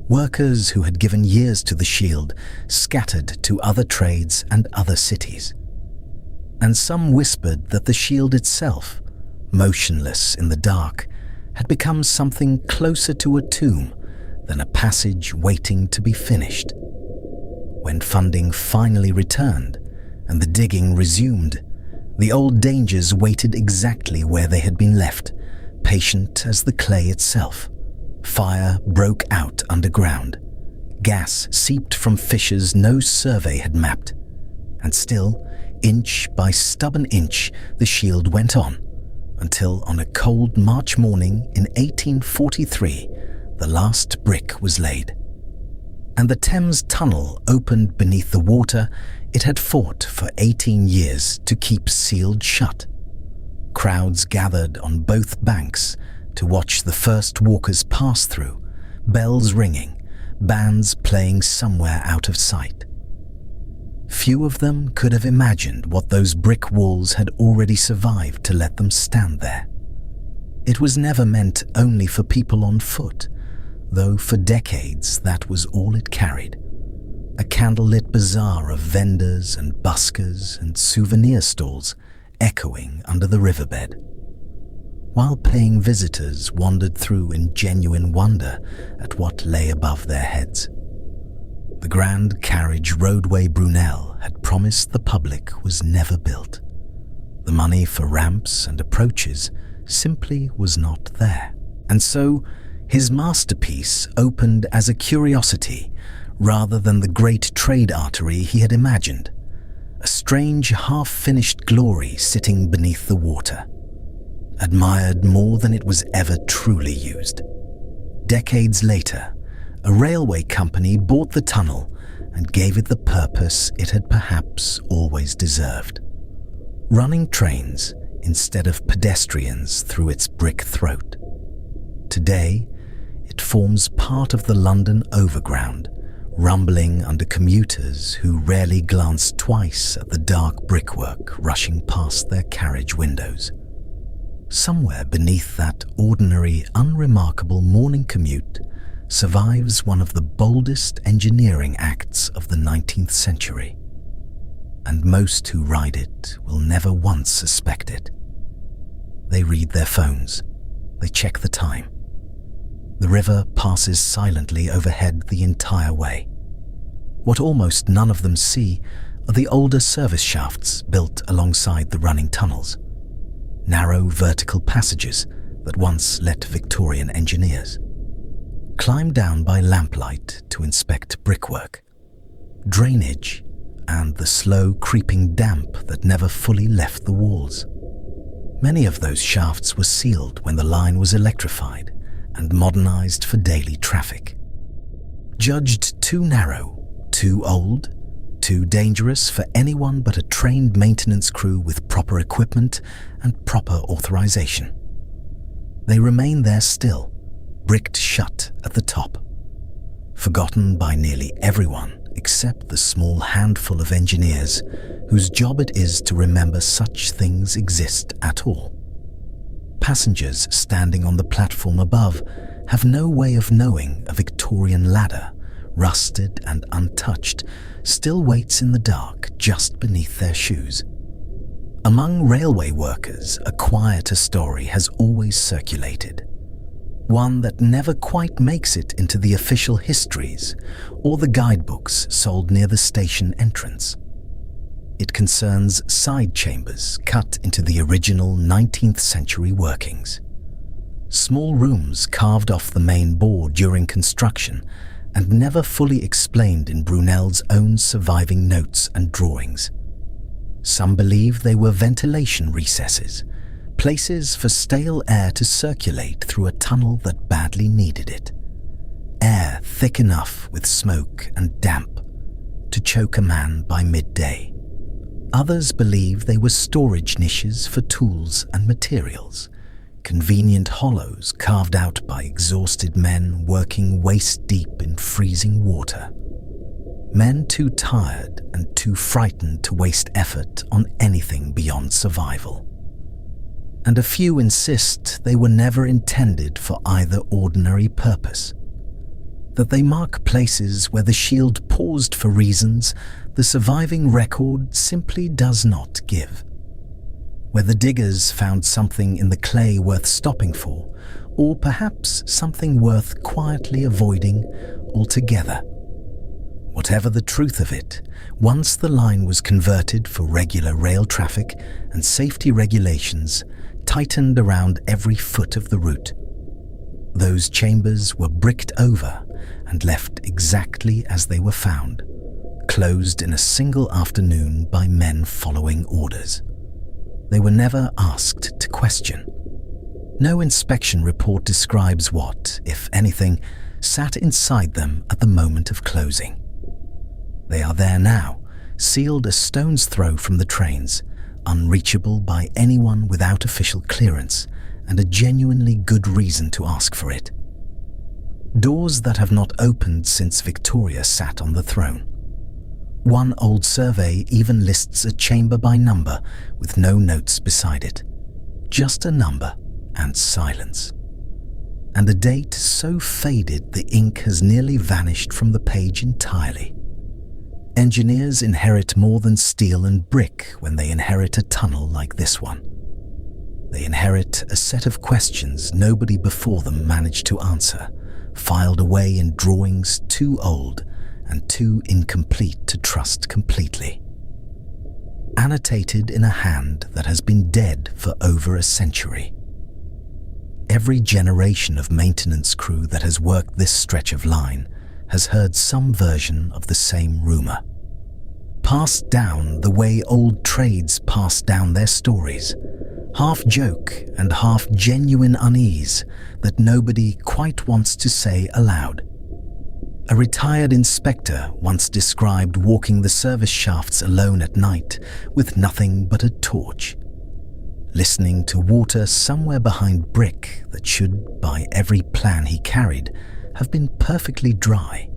Workers who had given years to the shield scattered to other trades and other cities. And some whispered that the shield itself, motionless in the dark, had become something closer to a tomb than a passage waiting to be finished. When funding finally returned and the digging resumed, the old dangers waited exactly where they had been left, patient as the clay itself. Fire broke out underground. Gas seeped from fissures no survey had mapped. And still, inch by stubborn inch, the shield went on, until on a cold March morning in 1843, the last brick was laid. And the Thames Tunnel opened beneath the water it had fought for 18 years to keep sealed shut. Crowds gathered on both banks to watch the first walkers pass through, bells ringing, bands playing somewhere out of sight. Few of them could have imagined what those brick walls had already survived to let them stand there. It was never meant only for people on foot, though for decades that was all it carried. A candlelit bazaar of vendors and buskers and souvenir stalls echoing under the riverbed, while paying visitors wandered through in genuine wonder at what lay above their heads. The grand carriage roadway Brunel had promised the public was never built. The money for ramps and approaches simply was not there. And so, his masterpiece opened as a curiosity rather than the great trade artery he had imagined, a strange half-finished glory sitting beneath the water, admired more than it was ever truly used. Decades later, a railway company bought the tunnel and gave it the purpose it had perhaps always deserved: running trains instead of pedestrians through its brick throat. Today, it forms part of the London Overground, rumbling under commuters who rarely glance twice at the dark brickwork rushing past their carriage windows. Somewhere beneath that ordinary, unremarkable morning commute survives one of the boldest engineering acts of the 19th century. And most who ride it will never once suspect it. They read their phones. They check the time. The river passes silently overhead the entire way. What almost none of them see are the older service shafts built alongside the running tunnels. Narrow vertical passages that once let Victorian engineers climb down by lamplight to inspect brickwork, drainage, and the slow creeping damp that never fully left the walls. Many of those shafts were sealed when the line was electrified and modernized for daily traffic. Judged too narrow, too old, too dangerous for anyone but a trained maintenance crew with proper equipment and proper authorization. They remain there still, bricked shut at the top, forgotten by nearly everyone except the small handful of engineers whose job it is to remember such things exist at all. Passengers standing on the platform above have no way of knowing a Victorian ladder, rusted and untouched, still waits in the dark just beneath their shoes. Among railway workers, a quieter story has always circulated, one that never quite makes it into the official histories or the guidebooks sold near the station entrance. It concerns side chambers cut into the original 19th century workings. Small rooms carved off the main board during construction and never fully explained in Brunel's own surviving notes and drawings. Some believe they were ventilation recesses, places for stale air to circulate through a tunnel that badly needed it. Air thick enough with smoke and damp to choke a man by midday. Others believe they were storage niches for tools and materials, convenient hollows carved out by exhausted men working waist-deep in freezing water. Men too tired and too frightened to waste effort on anything beyond survival. and a few insist they were never intended for either ordinary purpose. That they mark places where the shield paused for reasons the surviving record simply does not give. Where the diggers found something in the clay worth stopping for, or perhaps something worth quietly avoiding altogether. Whatever the truth of it, once the line was converted for regular rail traffic and safety regulations tightened around every foot of the route, those chambers were bricked over and left exactly as they were found, closed in a single afternoon by men following orders. They were never asked to question. No inspection report describes what, if anything, sat inside them at the moment of closing. They are there now, sealed a stone's throw from the trains, unreachable by anyone without official clearance and a genuinely good reason to ask for it. Doors that have not opened since Victoria sat on the throne. One old survey even lists a chamber by number with no notes beside it. Just a number and silence. And a date so faded the ink has nearly vanished from the page entirely. Engineers inherit more than steel and brick when they inherit a tunnel like this one. They inherit a set of questions nobody before them managed to answer, filed away in drawings too old and too incomplete to trust completely. Annotated in a hand that has been dead for over a century. Every generation of maintenance crew that has worked this stretch of line has heard some version of the same rumor. Passed down the way old trades passed down their stories, half joke and half genuine unease that nobody quite wants to say aloud. A retired inspector once described walking the service shafts alone at night with nothing but a torch, listening to water somewhere behind brick that should, by every plan he carried, have been perfectly dry,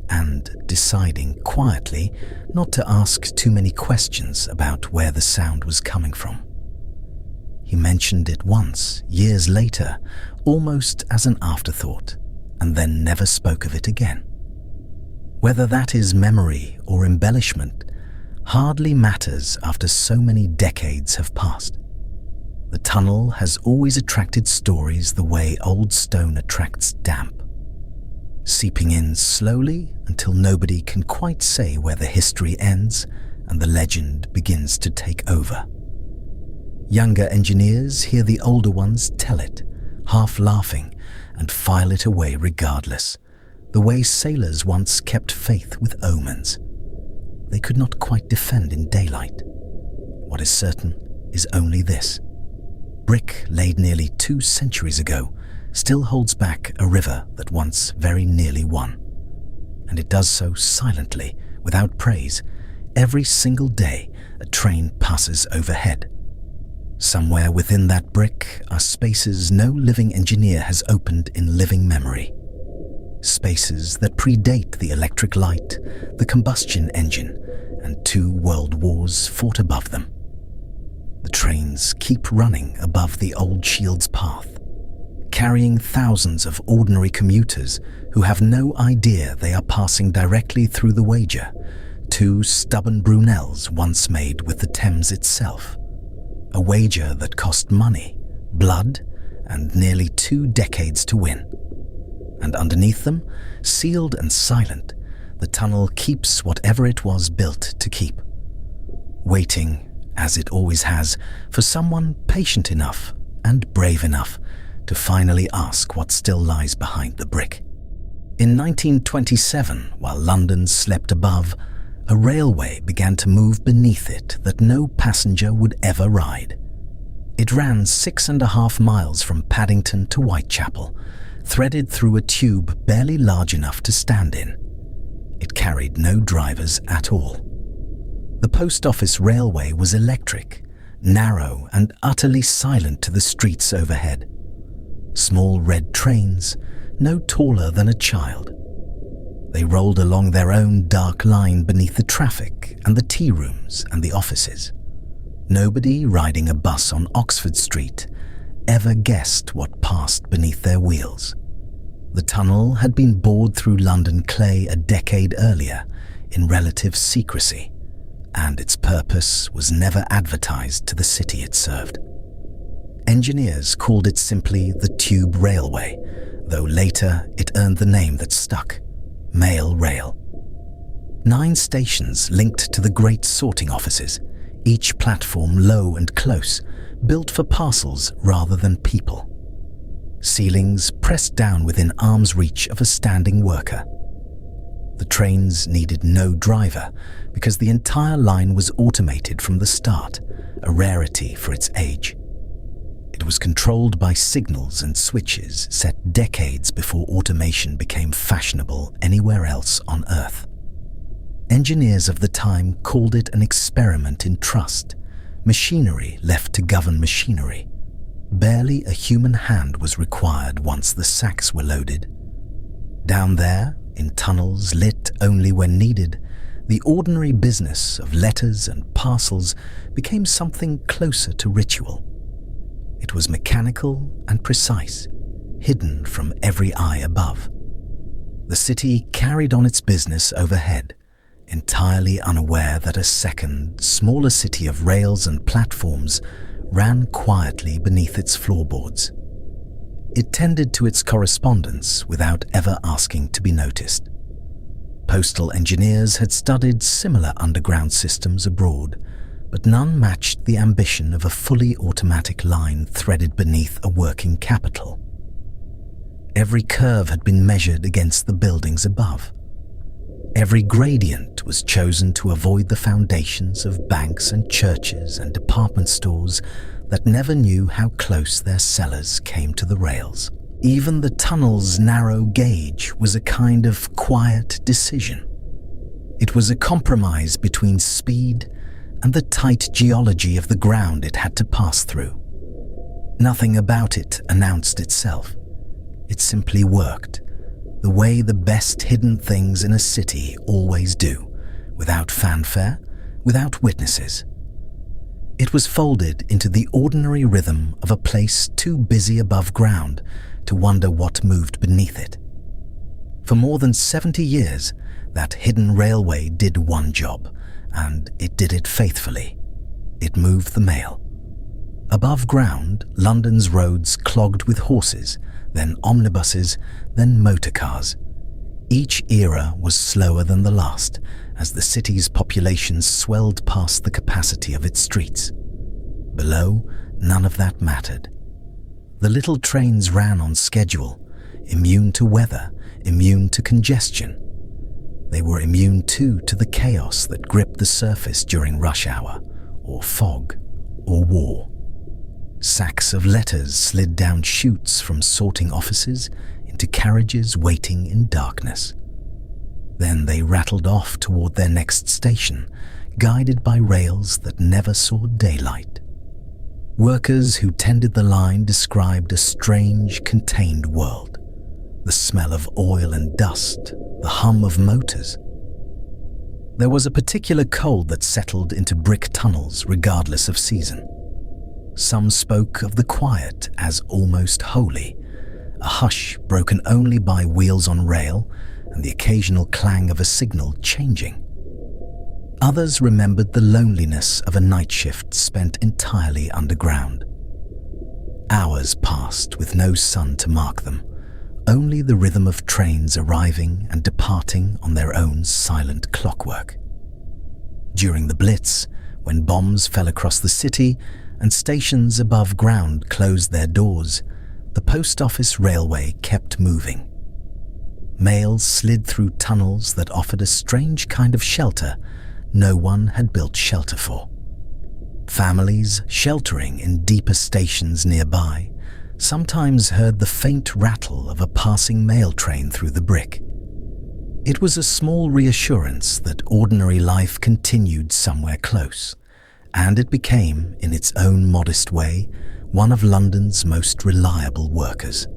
and deciding quietly not to ask too many questions about where the sound was coming from. He mentioned it once, years later, almost as an afterthought, and then never spoke of it again. Whether that is memory or embellishment hardly matters after so many decades have passed. The tunnel has always attracted stories the way old stone attracts damp, seeping in slowly until nobody can quite say where the history ends and the legend begins to take over. Younger engineers hear the older ones tell it, half laughing, and file it away regardless, the way sailors once kept faith with omens. They could not quite defend in daylight. What is certain is only this. Brick laid nearly 2 centuries ago still holds back a river that once very nearly won. And it does so silently, without praise, every single day a train passes overhead. Somewhere within that brick are spaces no living engineer has opened in living memory. Spaces that predate the electric light, the combustion engine, and 2 world wars fought above them. The trains keep running above the old shield's path, carrying thousands of ordinary commuters who have no idea they are passing directly through the wager, 2 stubborn Brunels once made with the Thames itself. A wager that cost money, blood, and nearly 2 decades to win. And underneath them, sealed and silent, the tunnel keeps whatever it was built to keep. Waiting, as it always has, for someone patient enough and brave enough to finally ask what still lies behind the brick. In 1927, while London slept above, a railway began to move beneath it that no passenger would ever ride. It ran 6.5 miles from Paddington to Whitechapel, threaded through a tube barely large enough to stand in. It carried no drivers at all. The post office railway was electric, narrow and utterly silent to the streets overhead. Small red trains, no taller than a child. They rolled along their own dark line beneath the traffic and the tea rooms and the offices. Nobody riding a bus on Oxford Street ever guessed what passed beneath their wheels. The tunnel had been bored through London clay a decade earlier in relative secrecy, and its purpose was never advertised to the city it served. Engineers called it simply the Tube Railway, though later it earned the name that stuck, Mail Rail. 9 stations linked to the great sorting offices, each platform low and close, built for parcels rather than people. Ceilings pressed down within arm's reach of a standing worker. The trains needed no driver because the entire line was automated from the start, a rarity for its age. It was controlled by signals and switches set decades before automation became fashionable anywhere else on Earth. Engineers of the time called it an experiment in trust, machinery left to govern machinery. Barely a human hand was required once the sacks were loaded. Down there, in tunnels lit only when needed, the ordinary business of letters and parcels became something closer to ritual. It was mechanical and precise, hidden from every eye above. The city carried on its business overhead, entirely unaware that a second, smaller city of rails and platforms ran quietly beneath its floorboards. It tended to its correspondence without ever asking to be noticed. Postal engineers had studied similar underground systems abroad, but none matched the ambition of a fully automatic line threaded beneath a working capital. Every curve had been measured against the buildings above. Every gradient was chosen to avoid the foundations of banks and churches and department stores that never knew how close their cellars came to the rails. Even the tunnel's narrow gauge was a kind of quiet decision. It was a compromise between speed and the tight geology of the ground it had to pass through. Nothing about it announced itself. It simply worked, the way the best hidden things in a city always do, without fanfare, without witnesses. It was folded into the ordinary rhythm of a place too busy above ground to wonder what moved beneath it. For more than 70 years, that hidden railway did one job, and it did it faithfully. It moved the mail. Above ground, London's roads clogged with horses, then omnibuses, then motor cars. Each era was slower than the last, as the city's population swelled past the capacity of its streets. Below, none of that mattered. The little trains ran on schedule, immune to weather, immune to congestion. They were immune too to the chaos that gripped the surface during rush hour, or fog, or war. Sacks of letters slid down chutes from sorting offices into carriages waiting in darkness. Then they rattled off toward their next station, guided by rails that never saw daylight. Workers who tended the line described a strange, contained world. The smell of oil and dust, the hum of motors. There was a particular cold that settled into brick tunnels regardless of season. Some spoke of the quiet as almost holy, a hush broken only by wheels on rail and the occasional clang of a signal changing. Others remembered the loneliness of a night shift spent entirely underground. Hours passed with no sun to mark them, only the rhythm of trains arriving and departing on their own silent clockwork. During the Blitz, when bombs fell across the city and stations above ground closed their doors, the post office railway kept moving. Mail slid through tunnels that offered a strange kind of shelter no one had built shelter for. Families sheltering in deeper stations nearby sometimes heard the faint rattle of a passing mail train through the brick. It was a small reassurance that ordinary life continued somewhere close, and it became, in its own modest way, one of London's most reliable workers.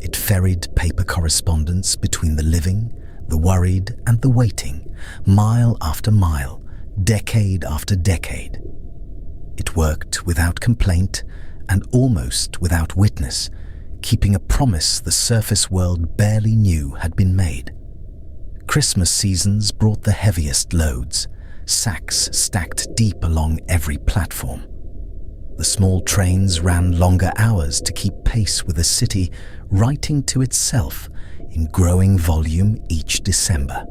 It ferried paper correspondence between the living, the worried, and the waiting, mile after mile, decade after decade. It worked without complaint and almost without witness, keeping a promise the surface world barely knew had been made. Christmas seasons brought the heaviest loads, sacks stacked deep along every platform. The small trains ran longer hours to keep pace with a city writing to itself in growing volume each December.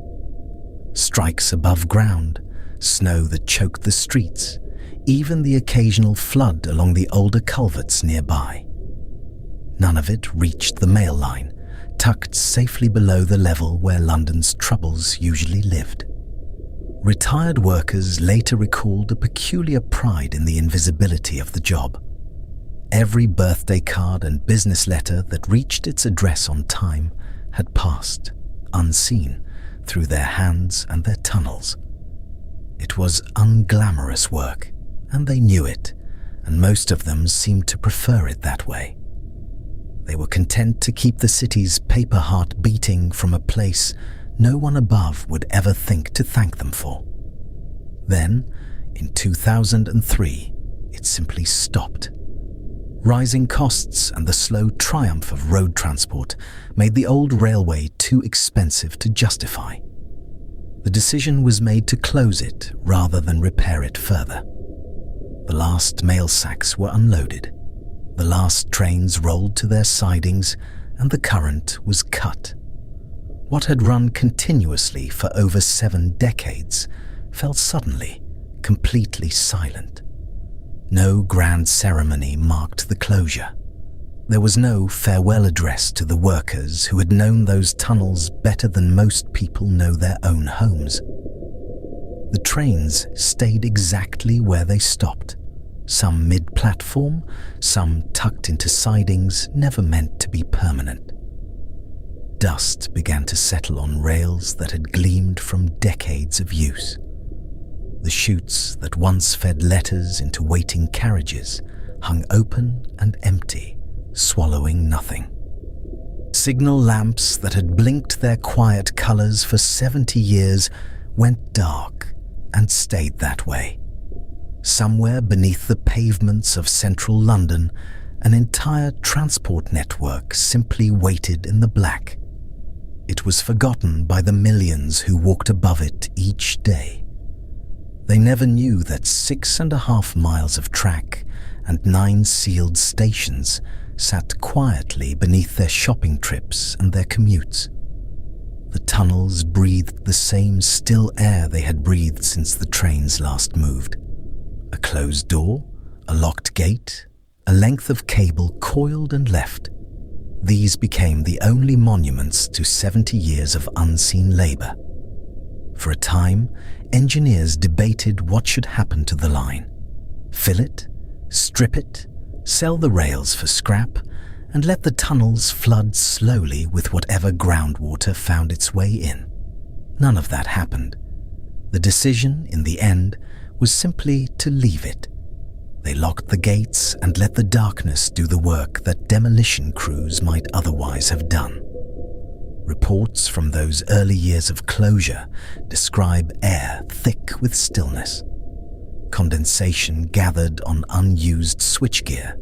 Strikes above ground, snow that choked the streets, even the occasional flood along the older culverts nearby. None of it reached the mail line, tucked safely below the level where London's troubles usually lived. Retired workers later recalled a peculiar pride in the invisibility of the job. Every birthday card and business letter that reached its address on time had passed, unseen, through their hands and their tunnels. It was unglamorous work, and they knew it, and most of them seemed to prefer it that way. They were content to keep the city's paper heart beating from a place no one above would ever think to thank them for. Then, in 2003, it simply stopped. Rising costs and the slow triumph of road transport made the old railway too expensive to justify. The decision was made to close it rather than repair it further. The last mail sacks were unloaded. The last trains rolled to their sidings, and the current was cut. What had run continuously for over 7 decades fell suddenly, completely silent. No grand ceremony marked the closure. There was no farewell address to the workers who had known those tunnels better than most people know their own homes. The trains stayed exactly where they stopped, some mid-platform, some tucked into sidings never meant to be permanent. Dust began to settle on rails that had gleamed from decades of use. The chutes that once fed letters into waiting carriages hung open and empty, swallowing nothing. Signal lamps that had blinked their quiet colours for 70 years went dark and stayed that way. Somewhere beneath the pavements of central London, an entire transport network simply waited in the black. It was forgotten by the millions who walked above it each day. They never knew that 6.5 miles of track and 9 sealed stations sat quietly beneath their shopping trips and their commutes. The tunnels breathed the same still air they had breathed since the trains last moved. A closed door, a locked gate, a length of cable coiled and left. These became the only monuments to 70 years of unseen labour. For a time, engineers debated what should happen to the line. Fill it, strip it, sell the rails for scrap, and let the tunnels flood slowly with whatever groundwater found its way in. None of that happened. The decision, in the end, was simply to leave it. They locked the gates and let the darkness do the work that demolition crews might otherwise have done. Reports from those early years of closure describe air thick with stillness. Condensation gathered on unused switchgear,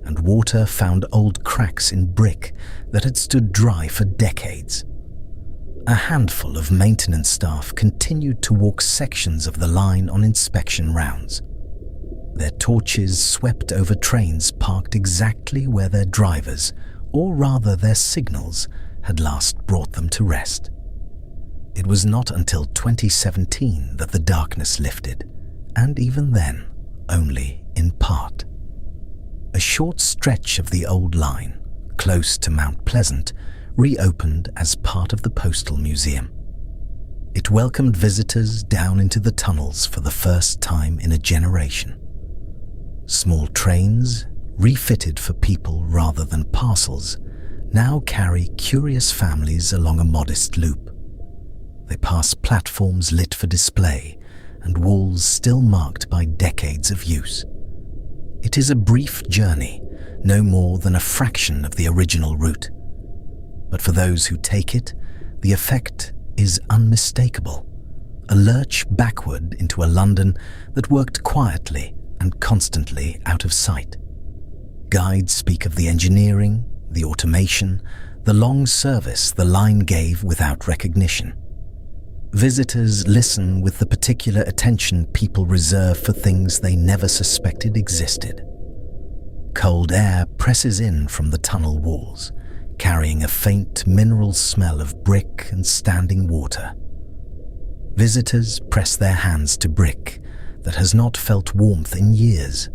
and water found old cracks in brick that had stood dry for decades. A handful of maintenance staff continued to walk sections of the line on inspection rounds. Their torches swept over trains parked exactly where their drivers, or rather their signals, had last brought them to rest. It was not until 2017 that the darkness lifted, and even then, only in part. A short stretch of the old line, close to Mount Pleasant, reopened as part of the Postal Museum. It welcomed visitors down into the tunnels for the first time in a generation. Small trains, refitted for people rather than parcels, now carry curious families along a modest loop. They pass platforms lit for display and walls still marked by decades of use. It is a brief journey, no more than a fraction of the original route. But for those who take it, the effect is unmistakable. A lurch backward into a London that worked quietly and constantly out of sight. Guides speak of the engineering, the automation, the long service the line gave without recognition. Visitors listen with the particular attention people reserve for things they never suspected existed. Cold air presses in from the tunnel walls, carrying a faint mineral smell of brick and standing water. Visitors press their hands to brick that has not felt warmth in years,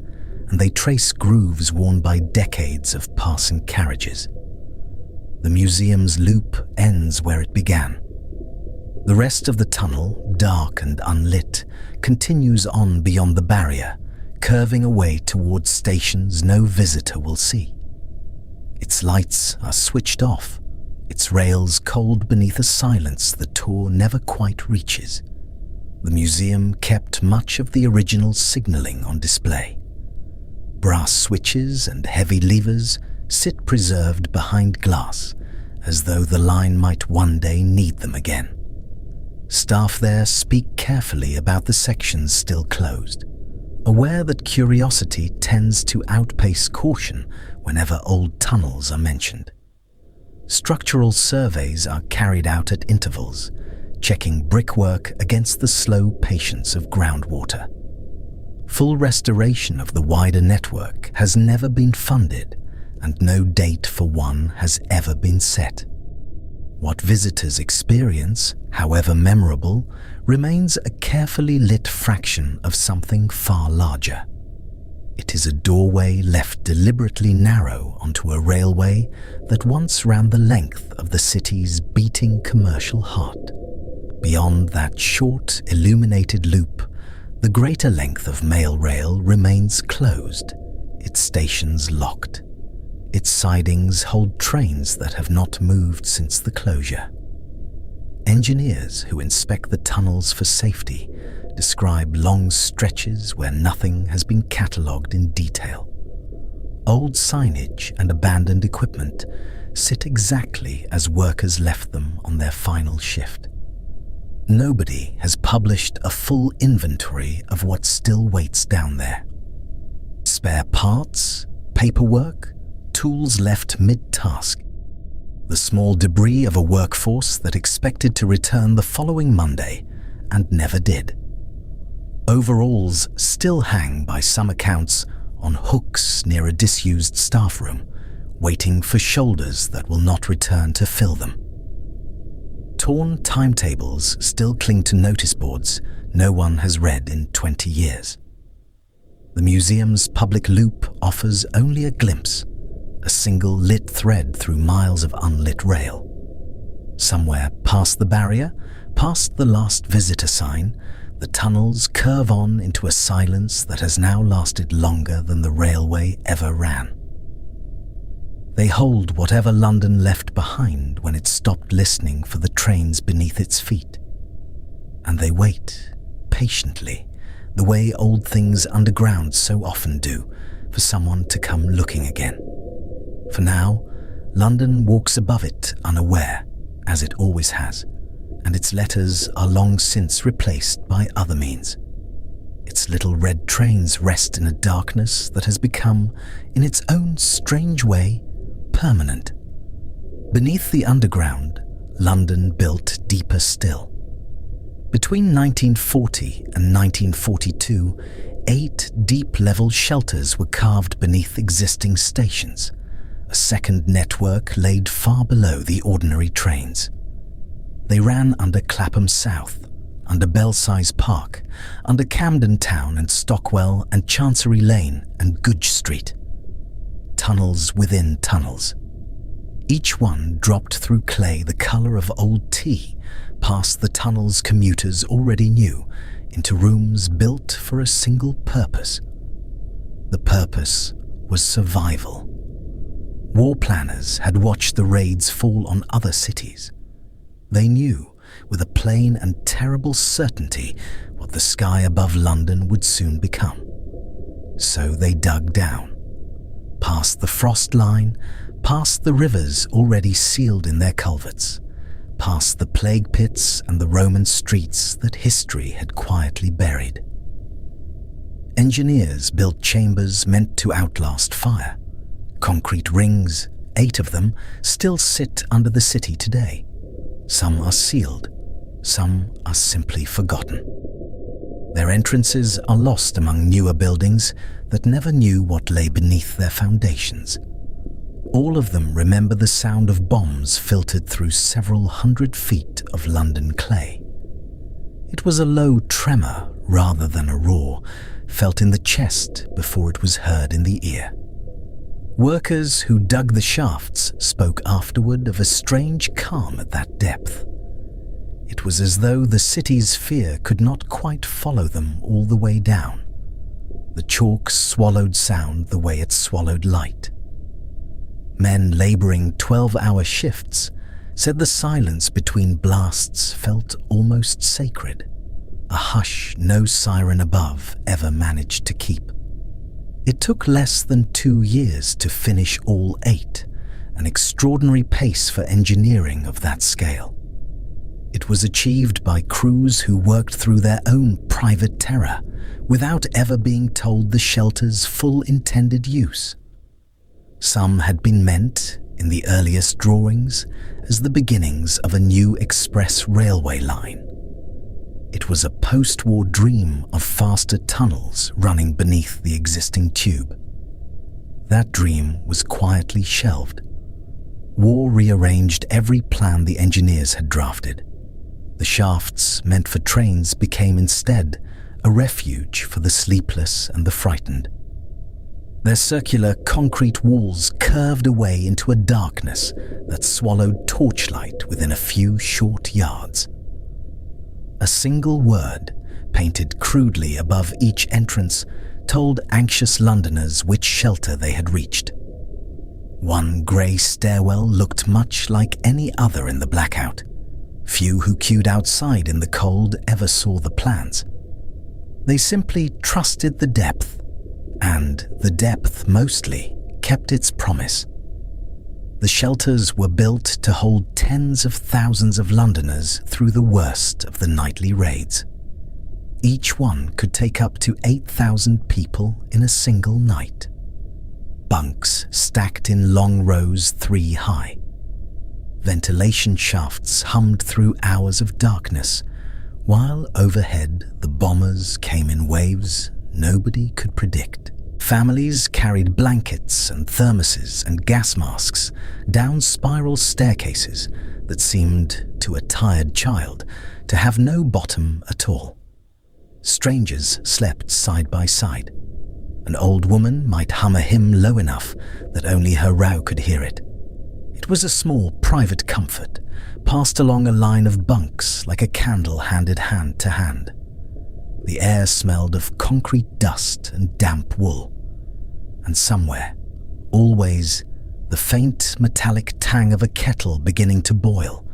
and they trace grooves worn by decades of passing carriages. The museum's loop ends where it began. The rest of the tunnel, dark and unlit, continues on beyond the barrier, curving away towards stations no visitor will see. Its lights are switched off, its rails cold beneath a silence the tour never quite reaches. The museum kept much of the original signalling on display. Brass switches and heavy levers sit preserved behind glass, as though the line might one day need them again. Staff there speak carefully about the sections still closed, aware that curiosity tends to outpace caution whenever old tunnels are mentioned. Structural surveys are carried out at intervals, checking brickwork against the slow patience of groundwater. Full restoration of the wider network has never been funded, and no date for one has ever been set. What visitors experience, however memorable, remains a carefully lit fraction of something far larger. It is a doorway left deliberately narrow onto a railway that once ran the length of the city's beating commercial heart. Beyond that short, illuminated loop, the greater length of mail rail remains closed, its stations locked. Its sidings hold trains that have not moved since the closure. Engineers who inspect the tunnels for safety describe long stretches where nothing has been catalogued in detail. Old signage and abandoned equipment sit exactly as workers left them on their final shift. Nobody has published a full inventory of what still waits down there. Spare parts, paperwork, tools left mid-task. The small debris of a workforce that expected to return the following Monday and never did. Overalls still hang by some accounts on hooks near a disused staff room, waiting for shoulders that will not return to fill them. Torn timetables still cling to notice boards no one has read in 20 years. The museum's public loop offers only a glimpse, a single lit thread through miles of unlit rail. Somewhere past the barrier, past the last visitor sign, the tunnels curve on into a silence that has now lasted longer than the railway ever ran. They hold whatever London left behind when it stopped listening for the trains beneath its feet. And they wait, patiently, the way old things underground so often do, for someone to come looking again. For now, London walks above it unaware, as it always has, and its letters are long since replaced by other means. Its little red trains rest in a darkness that has become, in its own strange way, permanent. Beneath the underground, London built deeper still. Between 1940 and 1942, 8 deep-level shelters were carved beneath existing stations, a second network laid far below the ordinary trains. They ran under Clapham South, under Belsize Park, under Camden Town and Stockwell and Chancery Lane and Goodge Street. Tunnels within tunnels. Each one dropped through clay the colour of old tea, past the tunnels commuters already knew, into rooms built for a single purpose. The purpose was survival. War planners had watched the raids fall on other cities. They knew, with a plain and terrible certainty, what the sky above London would soon become. So they dug down, past the frost line, past the rivers already sealed in their culverts, past the plague pits and the Roman streets that history had quietly buried. Engineers built chambers meant to outlast fire. Concrete rings, 8 of them, still sit under the city today. Some are sealed, some are simply forgotten. Their entrances are lost among newer buildings that never knew what lay beneath their foundations. All of them remember the sound of bombs filtered through several hundred feet of London clay. It was a low tremor rather than a roar, felt in the chest before it was heard in the ear. Workers who dug the shafts spoke afterward of a strange calm at that depth. It was as though the city's fear could not quite follow them all the way down. The chalk swallowed sound the way it swallowed light. Men laboring 12-hour shifts said the silence between blasts felt almost sacred, a hush no siren above ever managed to keep. It took less than 2 years to finish all 8, an extraordinary pace for engineering of that scale. It was achieved by crews who worked through their own private terror without ever being told the shelter's full intended use. Some had been meant, in the earliest drawings, as the beginnings of a new express railway line. It was a post-war dream of faster tunnels running beneath the existing tube. That dream was quietly shelved. War rearranged every plan the engineers had drafted. The shafts meant for trains became instead a refuge for the sleepless and the frightened. Their circular concrete walls curved away into a darkness that swallowed torchlight within a few short yards. A single word, painted crudely above each entrance, told anxious Londoners which shelter they had reached. One grey stairwell looked much like any other in the blackout. Few who queued outside in the cold ever saw the plans. They simply trusted the depth, and the depth mostly kept its promise. The shelters were built to hold tens of thousands of Londoners through the worst of the nightly raids. Each one could take up to 8,000 people in a single night. Bunks stacked in long rows 3 high. Ventilation shafts hummed through hours of darkness, while overhead the bombers came in waves nobody could predict. Families carried blankets and thermoses and gas masks down spiral staircases that seemed, to a tired child, to have no bottom at all. Strangers slept side by side. An old woman might hum a hymn low enough that only her row could hear it. It was a small private comfort, passed along a line of bunks like a candle handed hand to hand. The air smelled of concrete dust and damp wool. And somewhere, always, the faint metallic tang of a kettle beginning to boil,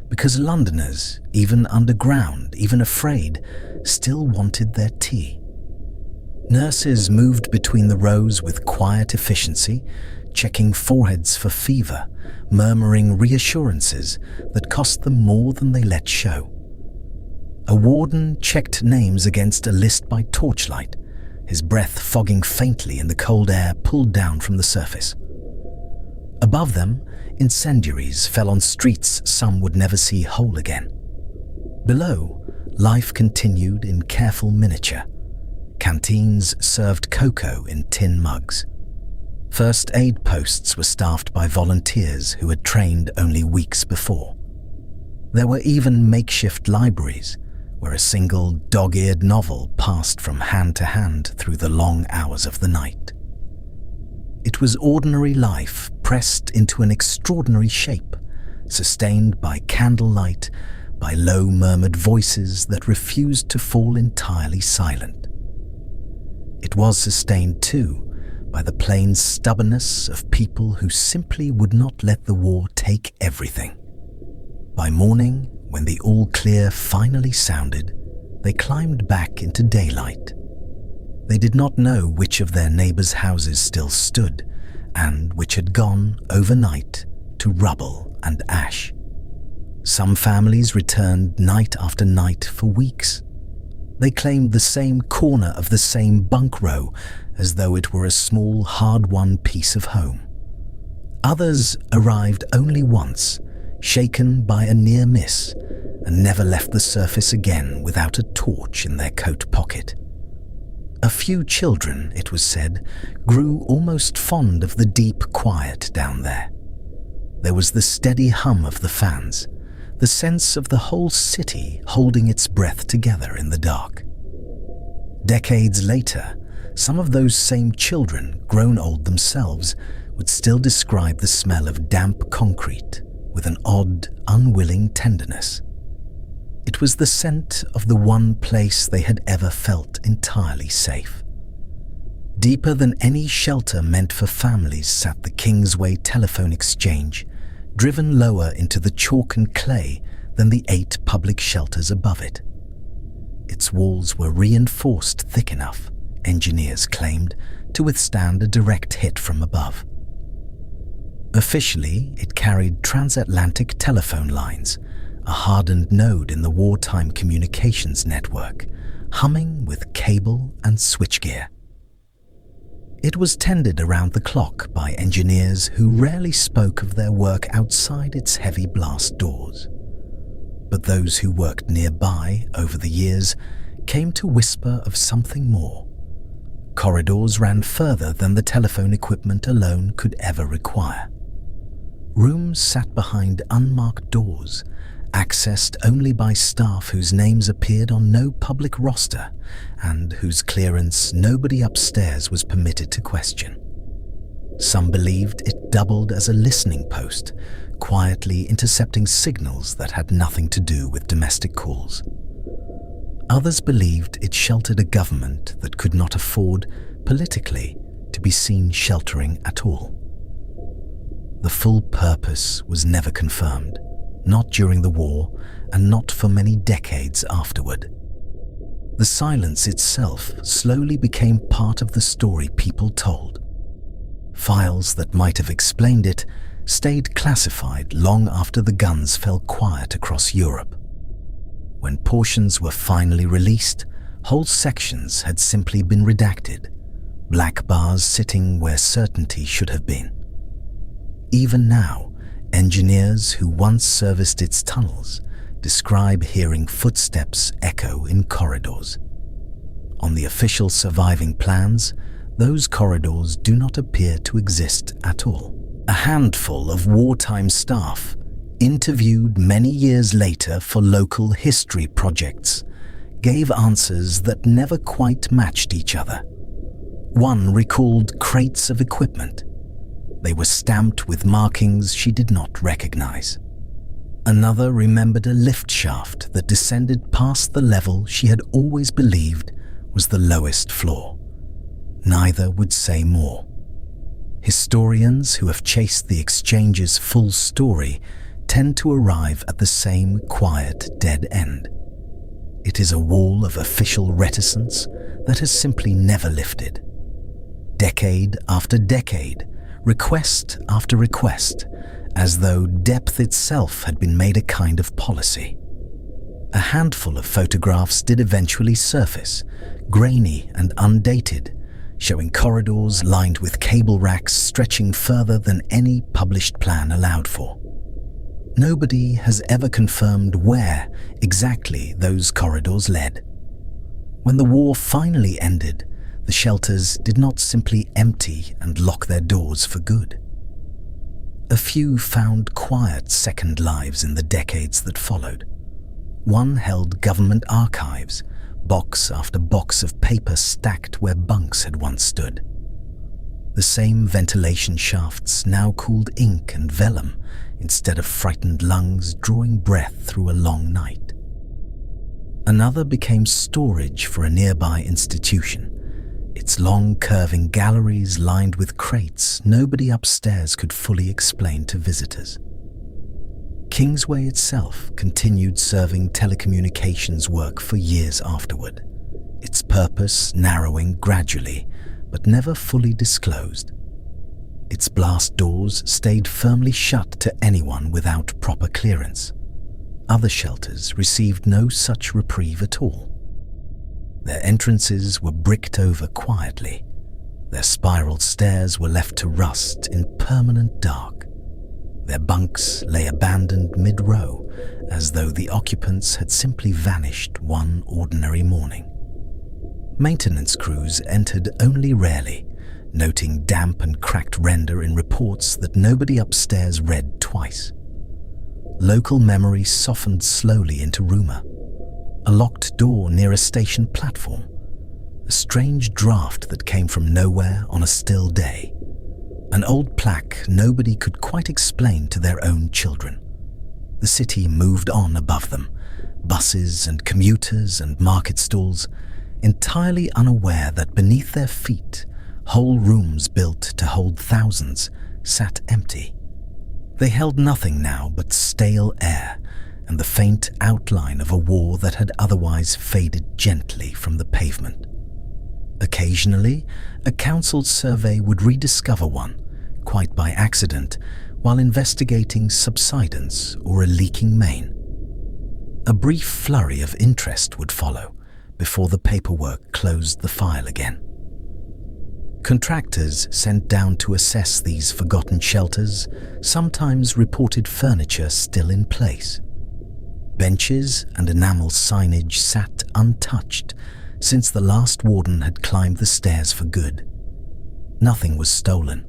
because Londoners, even underground, even afraid, still wanted their tea. Nurses moved between the rows with quiet efficiency, checking foreheads for fever, murmuring reassurances that cost them more than they let show. A warden checked names against a list by torchlight, his breath fogging faintly in the cold air pulled down from the surface. Above them, incendiaries fell on streets some would never see whole again. Below, life continued in careful miniature. Canteens served cocoa in tin mugs. First aid posts were staffed by volunteers who had trained only weeks before. There were even makeshift libraries, where a single dog-eared novel passed from hand to hand through the long hours of the night. It was ordinary life pressed into an extraordinary shape, sustained by candlelight, by low murmured voices that refused to fall entirely silent. It was sustained too by the plain stubbornness of people who simply would not let the war take everything. By morning, when the all-clear finally sounded, they climbed back into daylight. They did not know which of their neighbors' houses still stood, and which had gone, overnight, to rubble and ash. Some families returned night after night for weeks. They claimed the same corner of the same bunk row as though it were a small, hard-won piece of home. Others arrived only once, shaken by a near miss, and never left the surface again without a torch in their coat pocket. A few children, it was said, grew almost fond of the deep quiet down there. There was the steady hum of the fans, the sense of the whole city holding its breath together in the dark. Decades later, some of those same children, grown old themselves, would still describe the smell of damp concrete with an odd, unwilling tenderness. It was the scent of the one place they had ever felt entirely safe. Deeper than any shelter meant for families sat the Kingsway telephone exchange, driven lower into the chalk and clay than the 8 public shelters above it. Its walls were reinforced thick enough, engineers claimed, to withstand a direct hit from above. Officially, it carried transatlantic telephone lines, a hardened node in the wartime communications network, humming with cable and switchgear. It was tended around the clock by engineers who rarely spoke of their work outside its heavy blast doors. But those who worked nearby over the years came to whisper of something more. Corridors ran further than the telephone equipment alone could ever require. Rooms sat behind unmarked doors, accessed only by staff whose names appeared on no public roster and whose clearance nobody upstairs was permitted to question. Some believed it doubled as a listening post, quietly intercepting signals that had nothing to do with domestic calls. Others believed it sheltered a government that could not afford, politically, to be seen sheltering at all. The full purpose was never confirmed, not during the war and not for many decades afterward. The silence itself slowly became part of the story people told. Files that might have explained it stayed classified long after the guns fell quiet across Europe. When portions were finally released, whole sections had simply been redacted, black bars sitting where certainty should have been. Even now, engineers who once serviced its tunnels describe hearing footsteps echo in corridors. On the official surviving plans, those corridors do not appear to exist at all. A handful of wartime staff, interviewed many years later for local history projects, gave answers that never quite matched each other. One recalled crates of equipment. They were stamped with markings she did not recognize. Another remembered a lift shaft that descended past the level she had always believed was the lowest floor. Neither would say more. Historians who have chased the exchange's full story tend to arrive at the same quiet dead end. It is a wall of official reticence that has simply never lifted. Decade after decade, request after request, as though depth itself had been made a kind of policy. A handful of photographs did eventually surface, grainy and undated, showing corridors lined with cable racks stretching further than any published plan allowed for. Nobody has ever confirmed where exactly those corridors led. When the war finally ended, the shelters did not simply empty and lock their doors for good. A few found quiet second lives in the decades that followed. One held government archives, box after box of paper stacked where bunks had once stood. The same ventilation shafts now cooled ink and vellum instead of frightened lungs drawing breath through a long night. Another became storage for a nearby institution, its long curving galleries lined with crates nobody upstairs could fully explain to visitors. Kingsway itself continued serving telecommunications work for years afterward, its purpose narrowing gradually, but never fully disclosed. Its blast doors stayed firmly shut to anyone without proper clearance. Other shelters received no such reprieve at all. Their entrances were bricked over quietly. Their spiral stairs were left to rust in permanent dark. Their bunks lay abandoned mid-row, as though the occupants had simply vanished one ordinary morning. Maintenance crews entered only rarely, noting damp and cracked render in reports that nobody upstairs read twice. Local memory softened slowly into rumour. A locked door near a station platform. A strange draft that came from nowhere on a still day. An old plaque nobody could quite explain to their own children. The city moved on above them, buses and commuters and market stalls, entirely unaware that beneath their feet, whole rooms built to hold thousands sat empty. They held nothing now but stale air and the faint outline of a war that had otherwise faded gently from the pavement. Occasionally, a council survey would rediscover one, quite by accident, while investigating subsidence or a leaking main. A brief flurry of interest would follow before the paperwork closed the file again. Contractors sent down to assess these forgotten shelters sometimes reported furniture still in place. Benches and enamel signage sat untouched since the last warden had climbed the stairs for good. Nothing was stolen,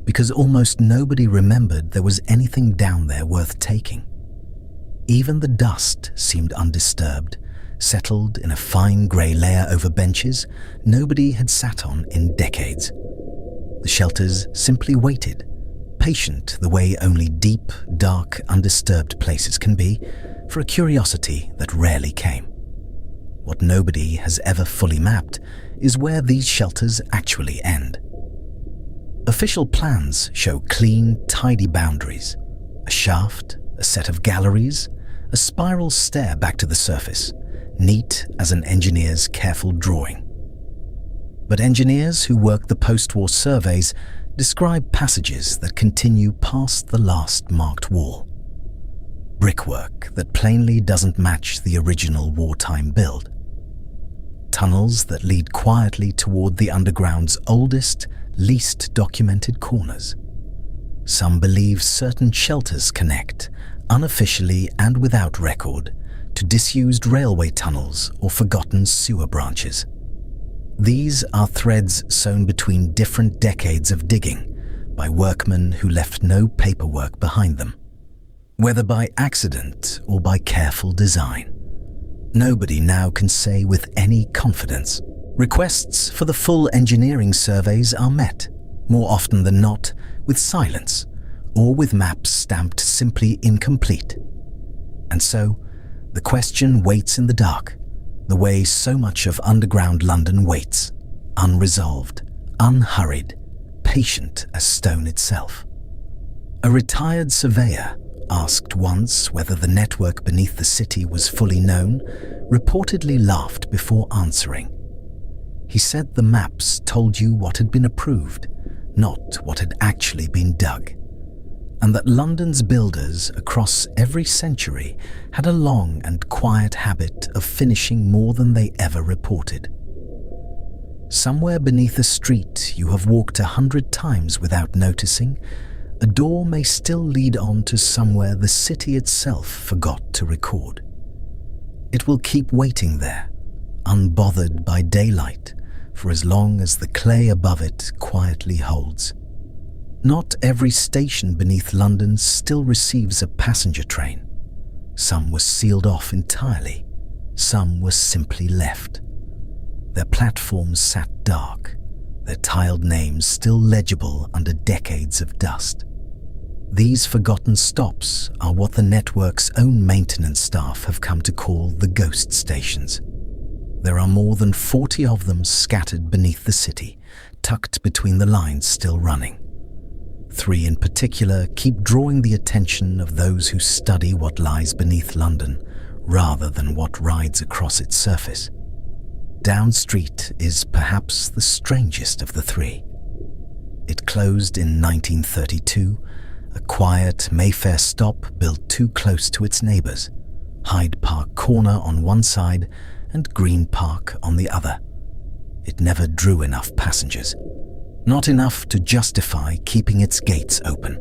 because almost nobody remembered there was anything down there worth taking. Even the dust seemed undisturbed, settled in a fine grey layer over benches nobody had sat on in decades. The shelters simply waited, patient the way only deep, dark, undisturbed places can be, for a curiosity that rarely came. What nobody has ever fully mapped is where these shelters actually end. Official plans show clean, tidy boundaries, a shaft, a set of galleries, a spiral stair back to the surface, neat as an engineer's careful drawing. But engineers who work the post-war surveys describe passages that continue past the last marked wall. Brickwork that plainly doesn't match the original wartime build. Tunnels that lead quietly toward the underground's oldest, least documented corners. Some believe certain shelters connect, unofficially and without record, to disused railway tunnels or forgotten sewer branches. These are threads sewn between different decades of digging by workmen who left no paperwork behind them. Whether by accident or by careful design, nobody now can say with any confidence. Requests for the full engineering surveys are met, more often than not, with silence or with maps stamped simply incomplete. And so, the question waits in the dark, the way so much of underground London waits, unresolved, unhurried, patient as stone itself. A retired surveyor, asked once whether the network beneath the city was fully known, reportedly laughed before answering. He said the maps told you what had been approved, not what had actually been dug, and that London's builders across every century had a long and quiet habit of finishing more than they ever reported. Somewhere beneath a street you have walked 100 times without noticing, a door may still lead on to somewhere the city itself forgot to record. It will keep waiting there, unbothered by daylight, for as long as the clay above it quietly holds. Not every station beneath London still receives a passenger train. Some were sealed off entirely, some were simply left. Their platforms sat dark, their tiled names still legible under decades of dust. These forgotten stops are what the network's own maintenance staff have come to call the ghost stations. There are more than 40 of them scattered beneath the city, tucked between the lines still running. 3 in particular keep drawing the attention of those who study what lies beneath London, rather than what rides across its surface. Down Street is perhaps the strangest of the 3. It closed in 1932, a quiet Mayfair stop built too close to its neighbours, Hyde Park Corner on one side and Green Park on the other. It never drew enough passengers, not enough to justify keeping its gates open.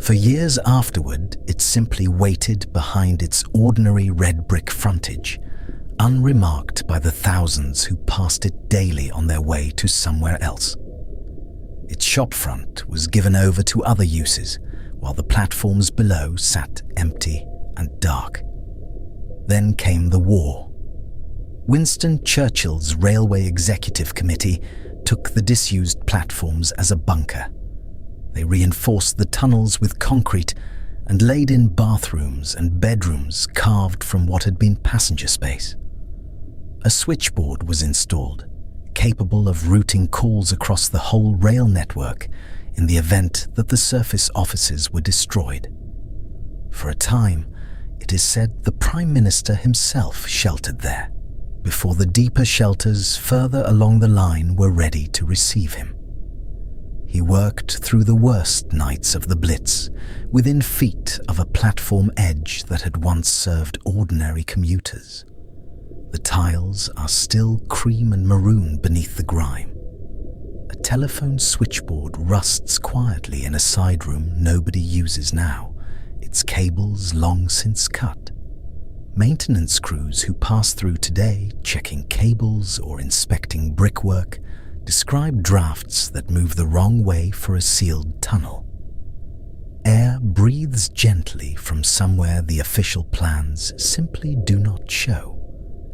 For years afterward, it simply waited behind its ordinary red brick frontage, unremarked by the thousands who passed it daily on their way to somewhere else. Its shopfront was given over to other uses, while the platforms below sat empty and dark. Then came the war. Winston Churchill's Railway Executive Committee took the disused platforms as a bunker. They reinforced the tunnels with concrete and laid in bathrooms and bedrooms carved from what had been passenger space. A switchboard was installed, capable of routing calls across the whole rail network in the event that the surface offices were destroyed. For a time, it is said the Prime Minister himself sheltered there, before the deeper shelters further along the line were ready to receive him. He worked through the worst nights of the Blitz, within feet of a platform edge that had once served ordinary commuters. The tiles are still cream and maroon beneath the grime. A telephone switchboard rusts quietly in a side room nobody uses now, its cables long since cut. Maintenance crews who pass through today, checking cables or inspecting brickwork, describe drafts that move the wrong way for a sealed tunnel. Air breathes gently from somewhere the official plans simply do not show,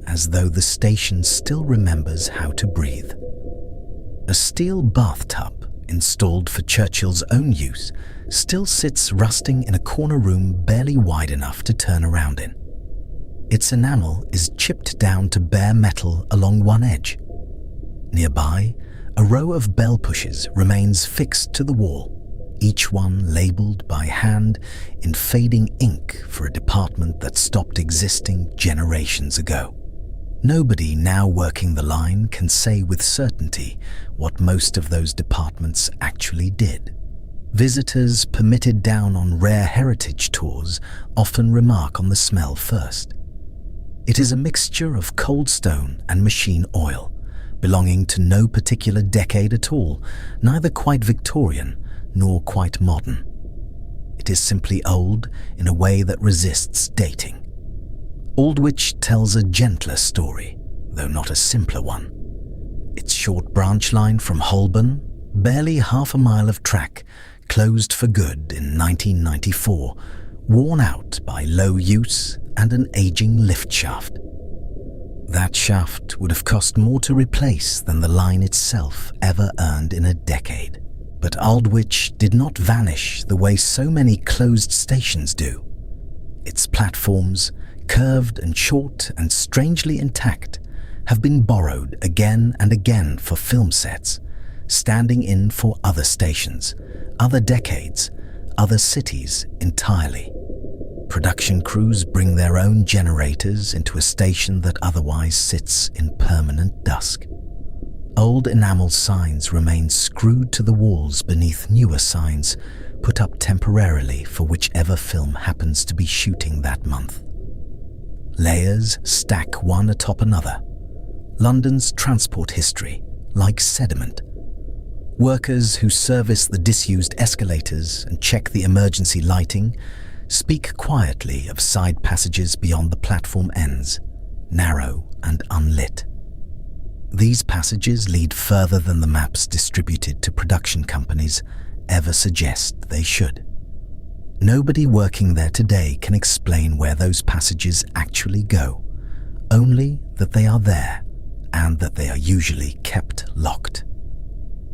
as though the station still remembers how to breathe. A steel bathtub, installed for Churchill's own use, still sits rusting in a corner room barely wide enough to turn around in. Its enamel is chipped down to bare metal along one edge. Nearby, a row of bell pushes remains fixed to the wall, each one labelled by hand in fading ink for a department that stopped existing generations ago. Nobody now working the line can say with certainty what most of those departments actually did. Visitors permitted down on rare heritage tours often remark on the smell first. It is a mixture of cold stone and machine oil, belonging to no particular decade at all, neither quite Victorian nor quite modern. It is simply old in a way that resists dating. Aldwych tells a gentler story, though not a simpler one. Its short branch line from Holborn, barely half a mile of track, closed for good in 1994, worn out by low use and an aging lift shaft. That shaft would have cost more to replace than the line itself ever earned in a decade. But Aldwych did not vanish the way so many closed stations do. Its platforms, curved and short and strangely intact, have been borrowed again and again for film sets, standing in for other stations, other decades, other cities entirely. Production crews bring their own generators into a station that otherwise sits in permanent dusk. Old enamel signs remain screwed to the walls beneath newer signs put up temporarily for whichever film happens to be shooting that month. Layers stack one atop another. London's transport history, like sediment. Workers who service the disused escalators and check the emergency lighting speak quietly of side passages beyond the platform ends, narrow and unlit. These passages lead further than the maps distributed to production companies ever suggest they should. Nobody working there today can explain where those passages actually go, only that they are there and that they are usually kept locked.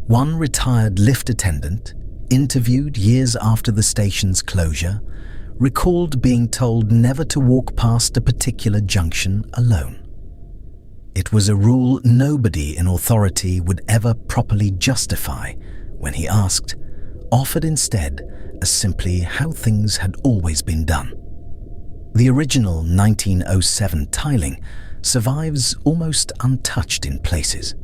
One retired lift attendant, interviewed years after the station's closure, recalled being told never to walk past a particular junction alone. It was a rule nobody in authority would ever properly justify when he asked, offered instead as simply how things had always been done. The original 1907 tiling survives almost untouched in places,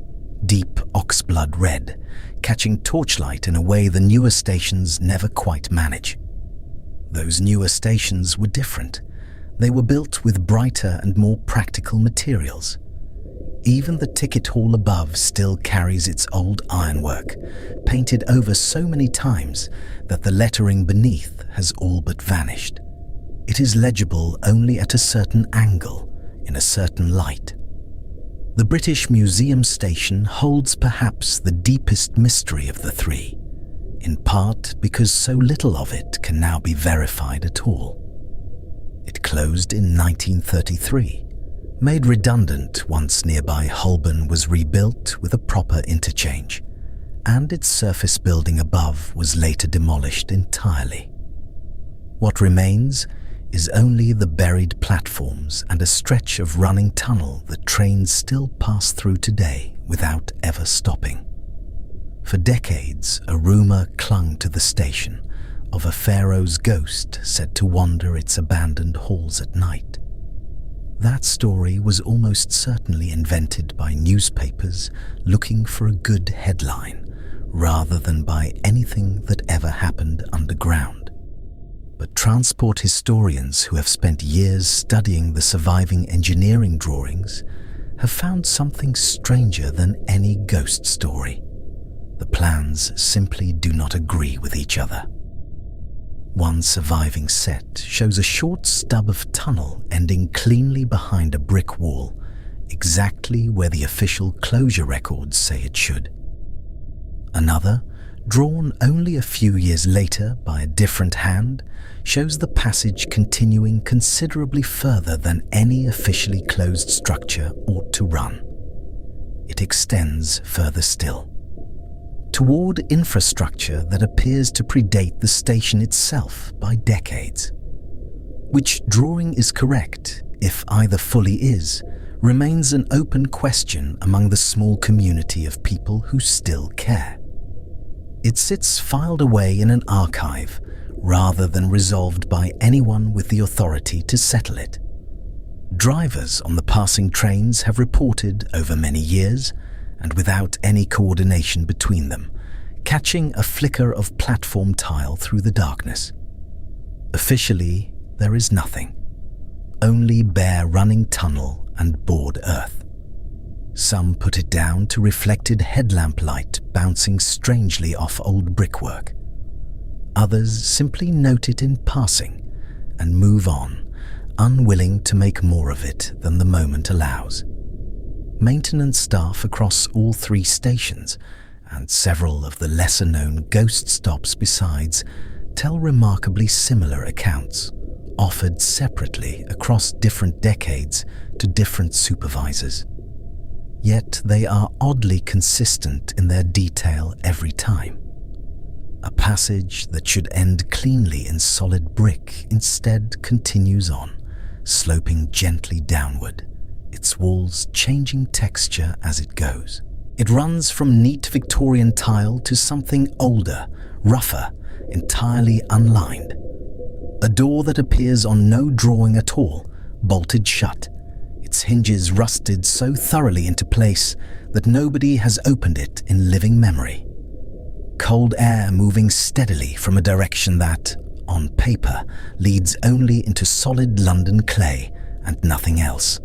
deep oxblood red, catching torchlight in a way the newer stations never quite manage. Those newer stations were different. They were built with brighter and more practical materials. Even the ticket hall above still carries its old ironwork, painted over so many times that the lettering beneath has all but vanished. It is legible only at a certain angle, in a certain light. The British Museum station holds perhaps the deepest mystery of the three, in part because so little of it can now be verified at all. It closed in 1933, made redundant once nearby Holborn was rebuilt with a proper interchange, and its surface building above was later demolished entirely. What remains is only the buried platforms and a stretch of running tunnel that trains still pass through today without ever stopping. For decades, a rumour clung to the station of a pharaoh's ghost said to wander its abandoned halls at night. That story was almost certainly invented by newspapers looking for a good headline, rather than by anything that ever happened underground. But transport historians who have spent years studying the surviving engineering drawings have found something stranger than any ghost story. The plans simply do not agree with each other. One surviving set shows a short stub of tunnel ending cleanly behind a brick wall, exactly where the official closure records say it should. Another, drawn only a few years later by a different hand, shows the passage continuing considerably further than any officially closed structure ought to run. It extends further still, toward infrastructure that appears to predate the station itself by decades. Which drawing is correct, if either fully is, remains an open question among the small community of people who still care. It sits filed away in an archive, rather than resolved by anyone with the authority to settle it. Drivers on the passing trains have reported over many years, and without any coordination between them, catching a flicker of platform tile through the darkness. Officially, there is nothing, only bare running tunnel and bored earth. Some put it down to reflected headlamp light bouncing strangely off old brickwork. Others simply note it in passing and move on, unwilling to make more of it than the moment allows. Maintenance staff across all three stations, and several of the lesser-known ghost stops besides, tell remarkably similar accounts, offered separately across different decades to different supervisors. Yet they are oddly consistent in their detail every time. A passage that should end cleanly in solid brick instead continues on, sloping gently downward, its walls changing texture as it goes. It runs from neat Victorian tile to something older, rougher, entirely unlined. A door that appears on no drawing at all, bolted shut, its hinges rusted so thoroughly into place that nobody has opened it in living memory. Cold air moving steadily from a direction that, on paper, leads only into solid London clay and nothing else.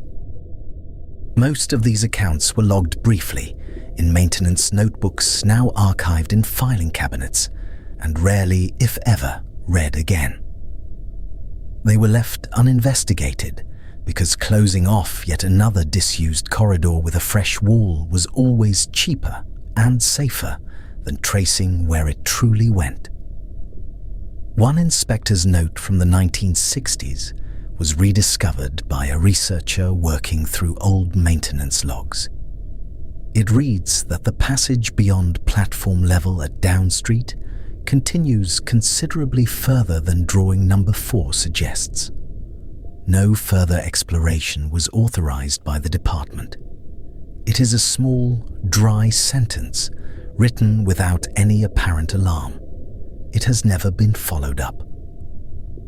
Most of these accounts were logged briefly in maintenance notebooks now archived in filing cabinets, and rarely, if ever, read again. They were left uninvestigated because closing off yet another disused corridor with a fresh wall was always cheaper and safer than tracing where it truly went. One inspector's note from the 1960s was rediscovered by a researcher working through old maintenance logs. It reads that the passage beyond platform level at Down Street continues considerably further than drawing number 4 suggests. No further exploration was authorized by the department. It is a small, dry sentence written without any apparent alarm. It has never been followed up.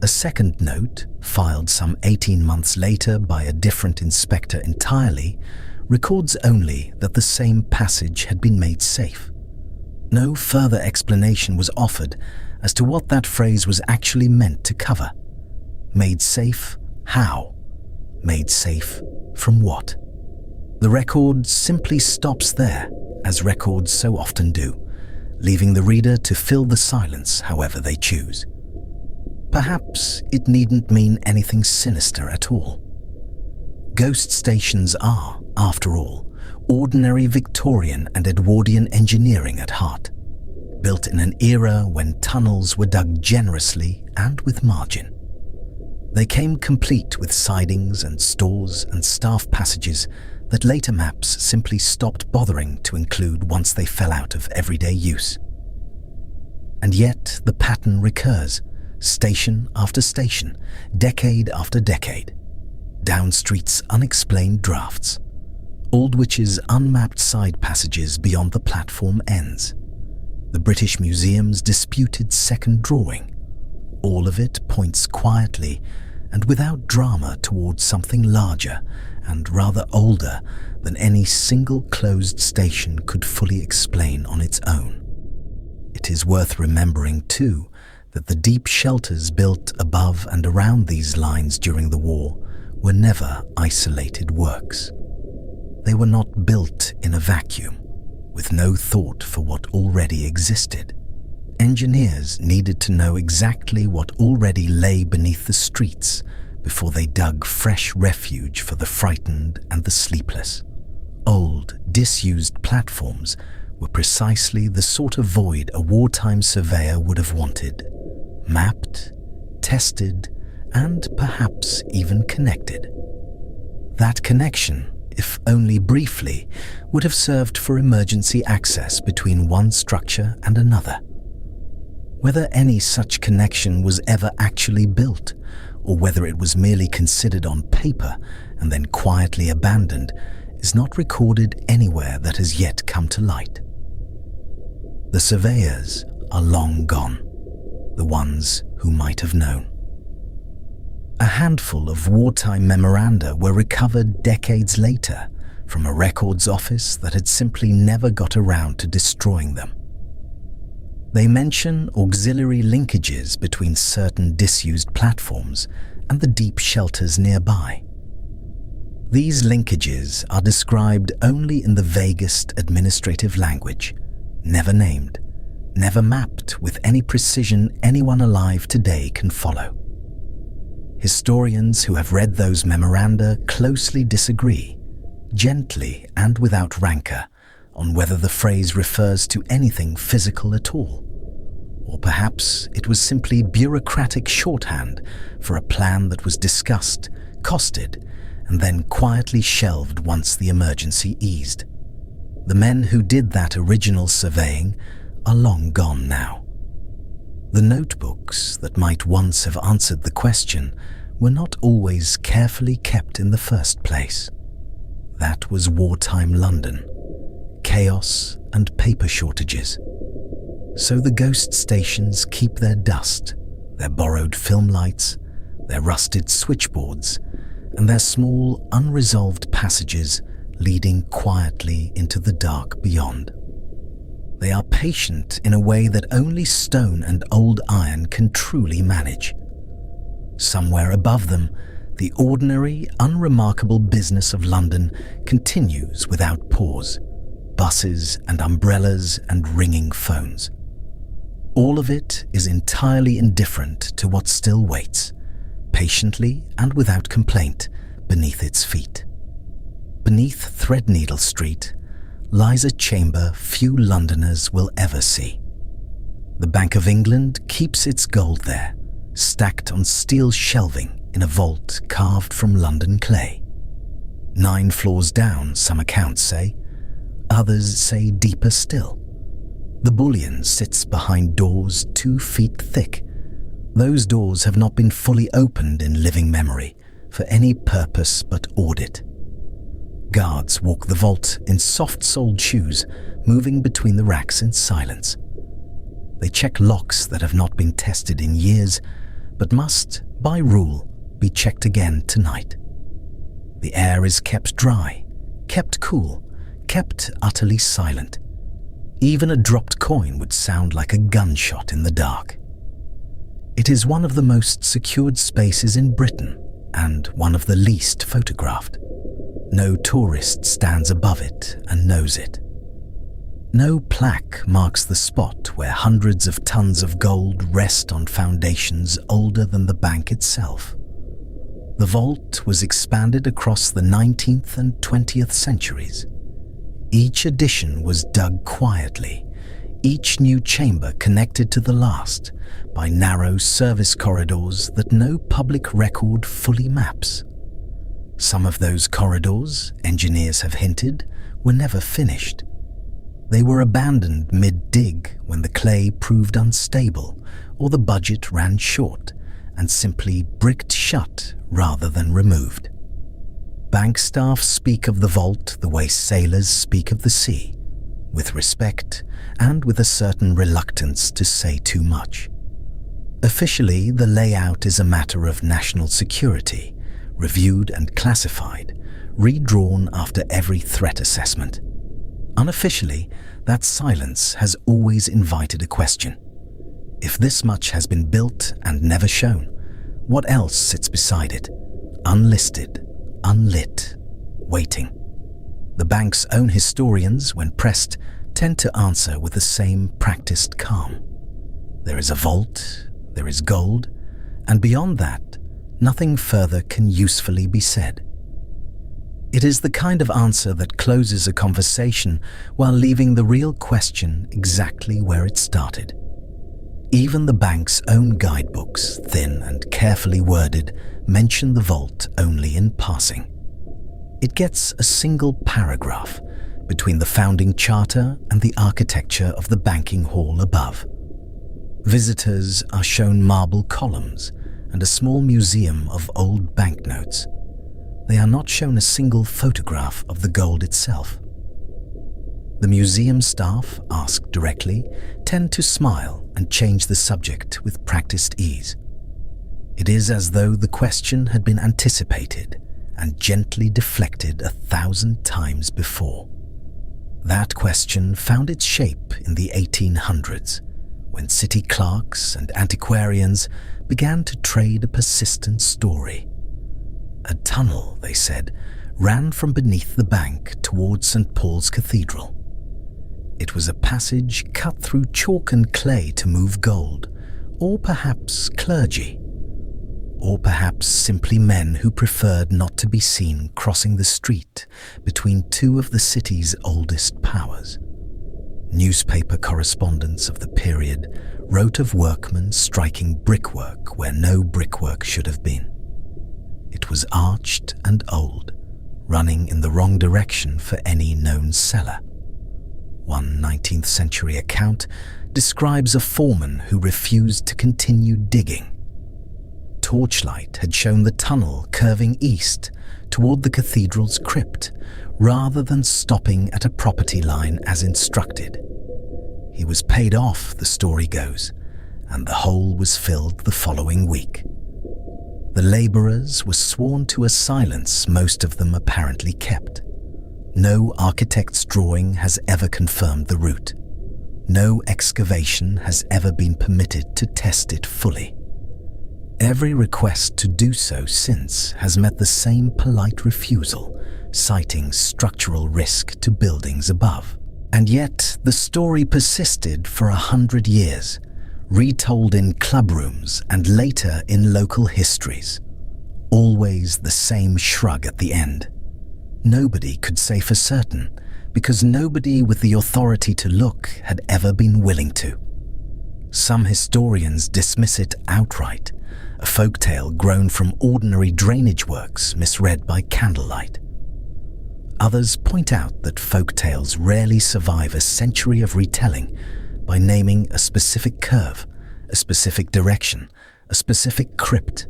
A second note, filed some 18 months later by a different inspector entirely, records only that the same passage had been made safe. No further explanation was offered as to what that phrase was actually meant to cover. Made safe How? Made safe from what? The record simply stops there, as records so often do, leaving the reader to fill the silence however they choose. Perhaps it needn't mean anything sinister at all. Ghost stations are, after all, ordinary Victorian and Edwardian engineering at heart, built in an era when tunnels were dug generously and with margin. They came complete with sidings and stores and staff passages that later maps simply stopped bothering to include once they fell out of everyday use. And yet the pattern recurs, station after station, decade after decade. Down streets' unexplained drafts, Aldwich's unmapped side passages beyond the platform ends, the British Museum's disputed second drawing. All of it points quietly and without drama towards something larger and rather older than any single closed station could fully explain on its own. It is worth remembering, too, that the deep shelters built above and around these lines during the war were never isolated works. They were not built in a vacuum, with no thought for what already existed. Engineers needed to know exactly what already lay beneath the streets before they dug fresh refuge for the frightened and the sleepless. Old, disused platforms were precisely the sort of void a wartime surveyor would have wanted. Mapped, tested, and perhaps even connected. That connection, if only briefly, would have served for emergency access between one structure and another. Whether any such connection was ever actually built, or whether it was merely considered on paper and then quietly abandoned, is not recorded anywhere that has yet come to light. The surveyors are long gone, the ones who might have known. A handful of wartime memoranda were recovered decades later from a records office that had simply never got around to destroying them. They mention auxiliary linkages between certain disused platforms and the deep shelters nearby. These linkages are described only in the vaguest administrative language, never named, never mapped with any precision anyone alive today can follow. Historians who have read those memoranda closely disagree, gently and without rancor, on whether the phrase refers to anything physical at all. Or perhaps it was simply bureaucratic shorthand for a plan that was discussed, costed, and then quietly shelved once the emergency eased. The men who did that original surveying are long gone now. The notebooks that might once have answered the question were not always carefully kept in the first place. That was wartime London, chaos and paper shortages. So the ghost stations keep their dust, their borrowed film lights, their rusted switchboards, and their small, unresolved passages leading quietly into the dark beyond. They are patient in a way that only stone and old iron can truly manage. Somewhere above them, the ordinary, unremarkable business of London continues without pause. Buses and umbrellas and ringing phones. All of it is entirely indifferent to what still waits, patiently and without complaint, beneath its feet. Beneath Threadneedle Street lies a chamber few Londoners will ever see. The Bank of England keeps its gold there, stacked on steel shelving in a vault carved from London clay. 9 floors down, some accounts say. Others say deeper still. The bullion sits behind doors 2 feet thick. Those doors have not been fully opened in living memory for any purpose but audit. Guards walk the vault in soft-soled shoes, moving between the racks in silence. They check locks that have not been tested in years, but must, by rule, be checked again tonight. The air is kept dry, kept cool, kept utterly silent. Even a dropped coin would sound like a gunshot in the dark. It is one of the most secured spaces in Britain, and one of the least photographed. No tourist stands above it and knows it. No plaque marks the spot where hundreds of tons of gold rest on foundations older than the bank itself. The vault was expanded across the 19th and 20th centuries. Each addition was dug quietly, each new chamber connected to the last by narrow service corridors that no public record fully maps. Some of those corridors, engineers have hinted, were never finished. They were abandoned mid-dig when the clay proved unstable or the budget ran short, and simply bricked shut rather than removed. Bank staff speak of the vault the way sailors speak of the sea, with respect and with a certain reluctance to say too much. Officially, the layout is a matter of national security, reviewed and classified, redrawn after every threat assessment. Unofficially, that silence has always invited a question. If this much has been built and never shown, what else sits beside it, unlisted, unlit, waiting? The bank's own historians, when pressed, tend to answer with the same practiced calm. There is a vault, there is gold, and beyond that, nothing further can usefully be said. It is the kind of answer that closes a conversation while leaving the real question exactly where it started. Even the bank's own guidebooks, thin and carefully worded, mention the vault only in passing. It gets a single paragraph between the founding charter and the architecture of the banking hall above. Visitors are shown marble columns and a small museum of old banknotes. They are not shown a single photograph of the gold itself. The museum staff, asked directly, tend to smile and change the subject with practiced ease. It is as though the question had been anticipated and gently deflected 1,000 times before. That question found its shape in the 1800s, when city clerks and antiquarians began to trade a persistent story. A tunnel, they said, ran from beneath the bank towards St. Paul's Cathedral. It was a passage cut through chalk and clay to move gold, or perhaps clergy, or perhaps simply men who preferred not to be seen crossing the street between two of the city's oldest powers. Newspaper correspondents of the period wrote of workmen striking brickwork where no brickwork should have been. It was arched and old, running in the wrong direction for any known cellar. One 19th century account describes a foreman who refused to continue digging. Torchlight had shown the tunnel curving east toward the cathedral's crypt, rather than stopping at a property line as instructed. He was paid off, the story goes, and the hole was filled the following week. The labourers were sworn to a silence most of them apparently kept. No architect's drawing has ever confirmed the route. No excavation has ever been permitted to test it fully. Every request to do so since has met the same polite refusal, citing structural risk to buildings above. And yet the story persisted for 100 years, retold in clubrooms and later in local histories. Always the same shrug at the end. Nobody could say for certain, because nobody with the authority to look had ever been willing to. Some historians dismiss it outright, a folktale grown from ordinary drainage works misread by candlelight. Others point out that folktales rarely survive a century of retelling by naming a specific curve, a specific direction, a specific crypt.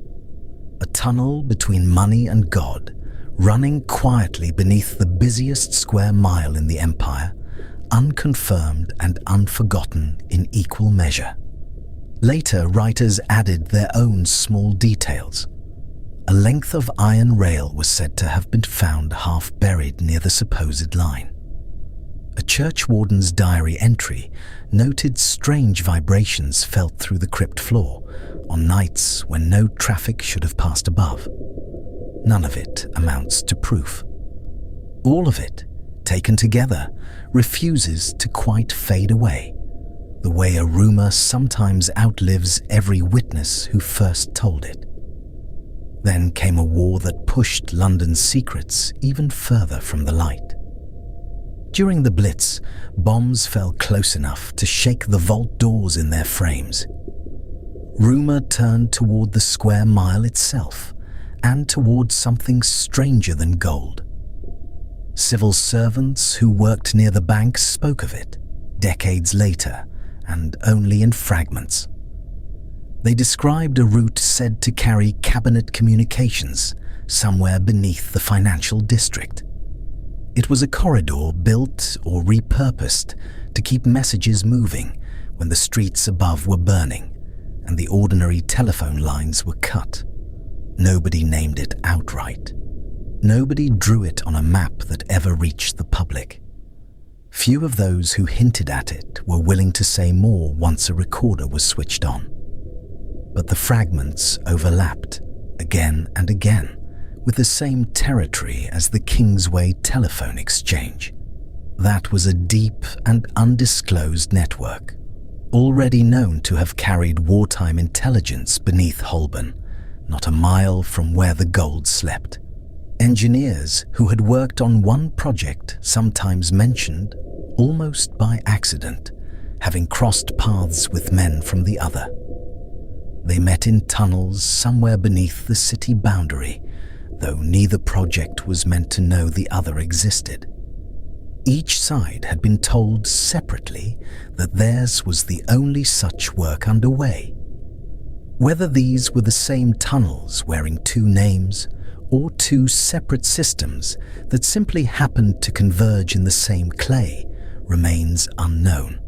A tunnel between money and God, running quietly beneath the busiest square mile in the empire, unconfirmed and unforgotten in equal measure. Later, writers added their own small details. A length of iron rail was said to have been found half buried near the supposed line. A churchwarden's diary entry noted strange vibrations felt through the crypt floor on nights when no traffic should have passed above. none of it amounts to proof. All of it, taken together, refuses to quite fade away, the way a rumor sometimes outlives every witness who first told it. Then came a war that pushed London's secrets even further from the light. During the Blitz, bombs fell close enough to shake the vault doors in their frames. Rumor turned toward the square mile itself, and toward something stranger than gold. Civil servants who worked near the bank spoke of it, decades later, and only in fragments. They described a route said to carry cabinet communications somewhere beneath the financial district. It was a corridor built or repurposed to keep messages moving when the streets above were burning and the ordinary telephone lines were cut. Nobody named it outright. Nobody drew it on a map that ever reached the public. Few of those who hinted at it were willing to say more once a recorder was switched on. But the fragments overlapped again and again with the same territory as the Kingsway telephone exchange. That was a deep and undisclosed network, already known to have carried wartime intelligence beneath Holborn, not a mile from where the gold slept. Engineers who had worked on one project sometimes mentioned, almost by accident, having crossed paths with men from the other. They met in tunnels somewhere beneath the city boundary, though neither project was meant to know the other existed. Each side had been told separately that theirs was the only such work underway. Whether these were the same tunnels wearing two names, or two separate systems that simply happened to converge in the same clay, remains unknown.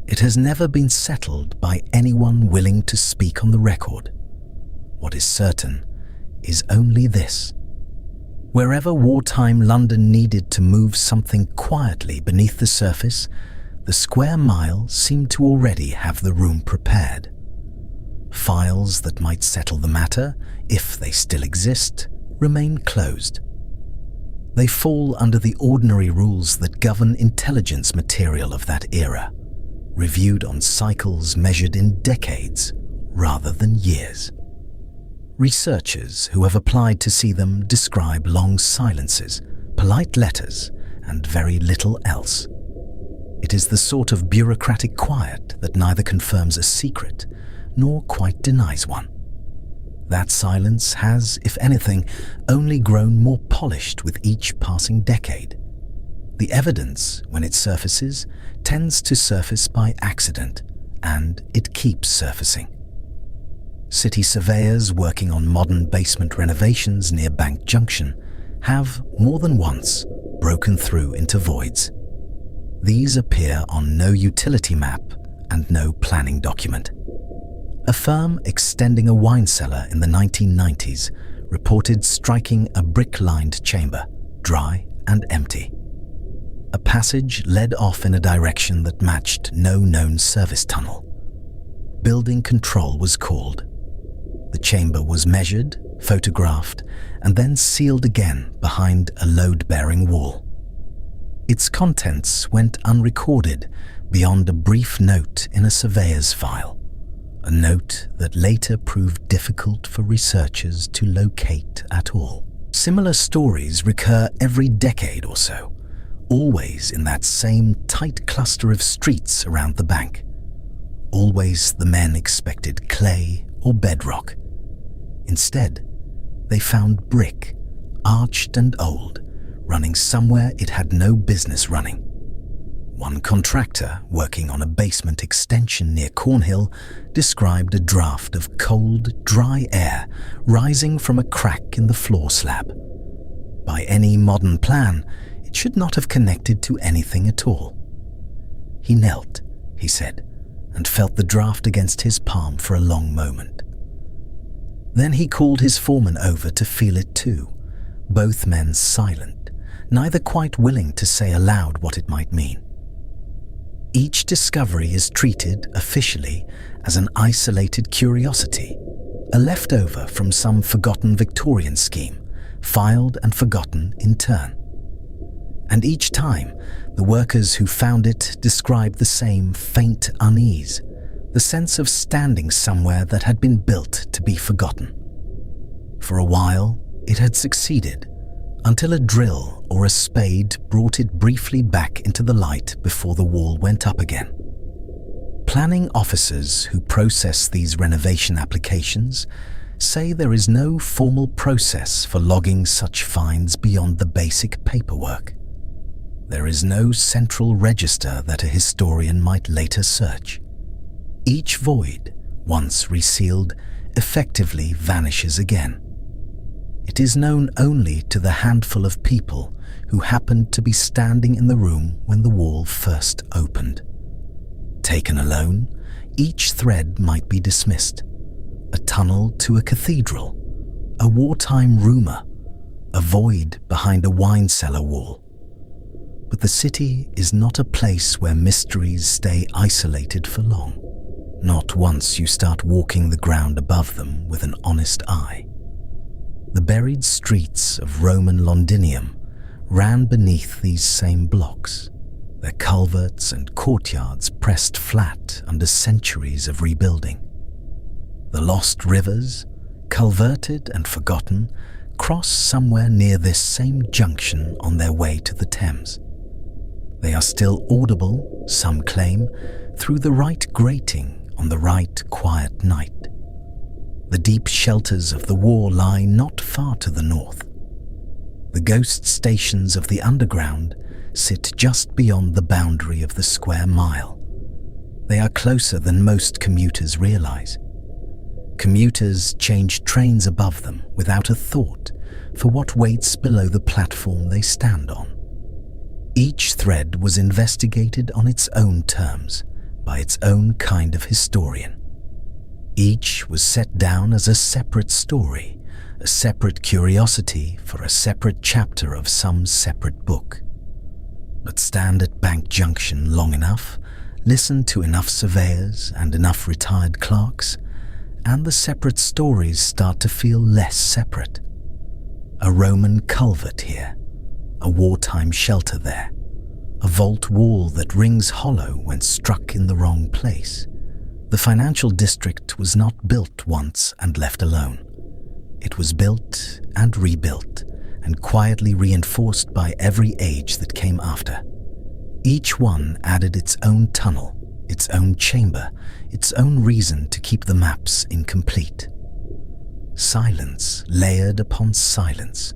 It has never been settled by anyone willing to speak on the record. What is certain is only this: wherever wartime London needed to move something quietly beneath the surface, the square mile seemed to already have the room prepared. Files that might settle the matter, if they still exist, remain closed. They fall under the ordinary rules that govern intelligence material of that era, reviewed on cycles measured in decades rather than years. Researchers who have applied to see them describe long silences, polite letters, and very little else. It is the sort of bureaucratic quiet that neither confirms a secret nor quite denies one. That silence has, if anything, only grown more polished with each passing decade. The evidence, when it surfaces, tends to surface by accident, and it keeps surfacing. City surveyors working on modern basement renovations near Bank Junction have, more than once, broken through into voids. These appear on no utility map and no planning document. A firm extending a wine cellar in the 1990s reported striking a brick-lined chamber, dry and empty. A passage led off in a direction that matched no known service tunnel. Building control was called. The chamber was measured, photographed, and then sealed again behind a load-bearing wall. Its contents went unrecorded beyond a brief note in a surveyor's file. A note that later proved difficult for researchers to locate at all. Similar stories recur every decade or so, always in that same tight cluster of streets around the bank. Always the men expected clay or bedrock. Instead, they found brick, arched and old, running somewhere it had no business running. One contractor, working on a basement extension near Cornhill, described a draft of cold, dry air rising from a crack in the floor slab. By any modern plan, it should not have connected to anything at all. He knelt, he said, and felt the draft against his palm for a long moment. Then he called his foreman over to feel it too, both men silent, neither quite willing to say aloud what it might mean. Each discovery is treated officially as an isolated curiosity, a leftover from some forgotten Victorian scheme, filed and forgotten in turn. And each time, the workers who found it described the same faint unease, the sense of standing somewhere that had been built to be forgotten. For a while, it had succeeded, until a drill or a spade brought it briefly back into the light before the wall went up again. Planning officers who process these renovation applications say there is no formal process for logging such finds beyond the basic paperwork. There is no central register that a historian might later search. Each void, once resealed, effectively vanishes again. It is known only to the handful of people who happened to be standing in the room when the wall first opened. Taken alone, each thread might be dismissed. A tunnel to a cathedral, a wartime rumor, a void behind a wine cellar wall. But the city is not a place where mysteries stay isolated for long, not once you start walking the ground above them with an honest eye. The buried streets of Roman Londinium ran beneath these same blocks, their culverts and courtyards pressed flat under centuries of rebuilding. The lost rivers, culverted and forgotten, cross somewhere near this same junction on their way to the Thames. They are still audible, some claim, through the right grating on the right quiet night. The deep shelters of the war lie not far to the north. The ghost stations of the underground sit just beyond the boundary of the square mile. They are closer than most commuters realize. Commuters change trains above them without a thought for what waits below the platform they stand on. Each thread was investigated on its own terms by its own kind of historian. Each was set down as a separate story, a separate curiosity for a separate chapter of some separate book. But stand at Bank Junction long enough, listen to enough surveyors and enough retired clerks, and the separate stories start to feel less separate. A Roman culvert here, a wartime shelter there, a vault wall that rings hollow when struck in the wrong place. The financial district was not built once and left alone. It was built and rebuilt and quietly reinforced by every age that came after. Each one added its own tunnel, its own chamber, its own reason to keep the maps incomplete. Silence layered upon silence,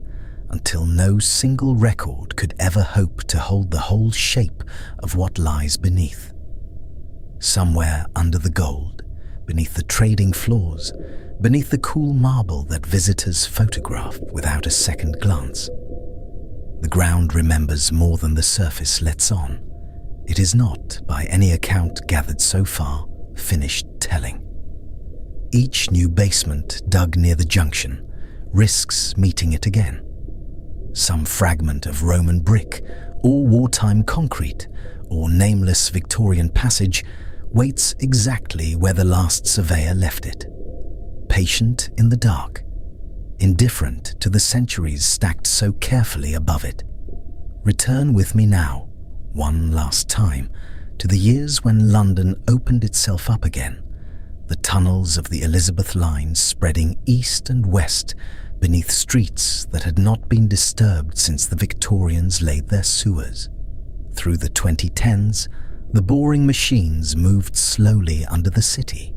until no single record could ever hope to hold the whole shape of what lies beneath. Somewhere under the gold, beneath the trading floors, beneath the cool marble that visitors photograph without a second glance. The ground remembers more than the surface lets on. It is not, by any account gathered so far, finished telling. Each new basement dug near the junction risks meeting it again. Some fragment of Roman brick, or wartime concrete, or nameless Victorian passage waits exactly where the last surveyor left it. Patient in the dark, indifferent to the centuries stacked so carefully above it. Return with me now, one last time, to the years when London opened itself up again, the tunnels of the Elizabeth line spreading east and west beneath streets that had not been disturbed since the Victorians laid their sewers. Through the 2010s, the boring machines moved slowly under the city,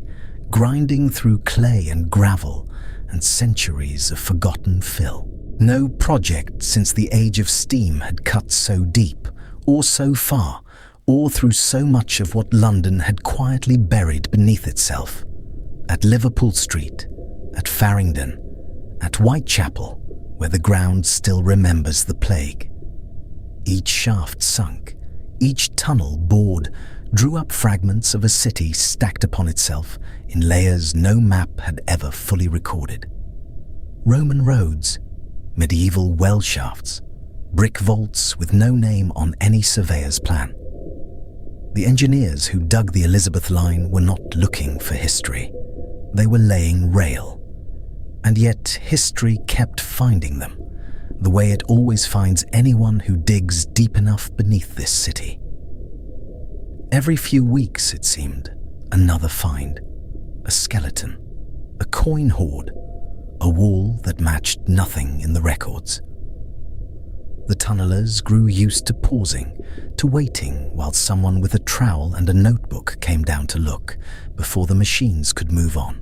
grinding through clay and gravel and centuries of forgotten fill. No project since the age of steam had cut so deep, or so far, or through so much of what London had quietly buried beneath itself. At Liverpool Street, at Farringdon, at Whitechapel, where the ground still remembers the plague. Each shaft sunk, each tunnel bored, drew up fragments of a city stacked upon itself in layers no map had ever fully recorded. Roman roads, medieval well shafts, brick vaults with no name on any surveyor's plan. The engineers who dug the Elizabeth line were not looking for history. They were laying rail, And yet history kept finding them, the way it always finds anyone who digs deep enough beneath this city. Every few weeks, it seemed, another find. A skeleton, a coin hoard, a wall that matched nothing in the records. The tunnelers grew used to pausing, to waiting while someone with a trowel and a notebook came down to look before the machines could move on.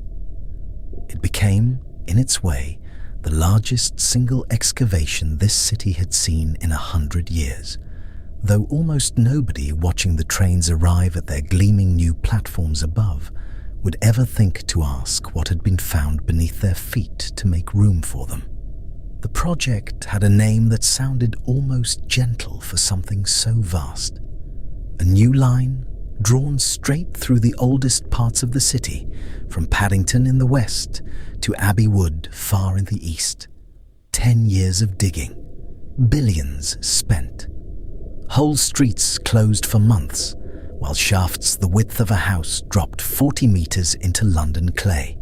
It became, in its way, the largest single excavation this city had seen in 100 years, though almost nobody watching the trains arrive at their gleaming new platforms above would ever think to ask what had been found beneath their feet to make room for them. The project had a name that sounded almost gentle for something so vast. A new line drawn straight through the oldest parts of the city, from Paddington in the west to Abbey Wood far in the east. 10 years of digging, billions spent. Whole streets closed for months, while shafts the width of a house dropped 40 meters into London clay.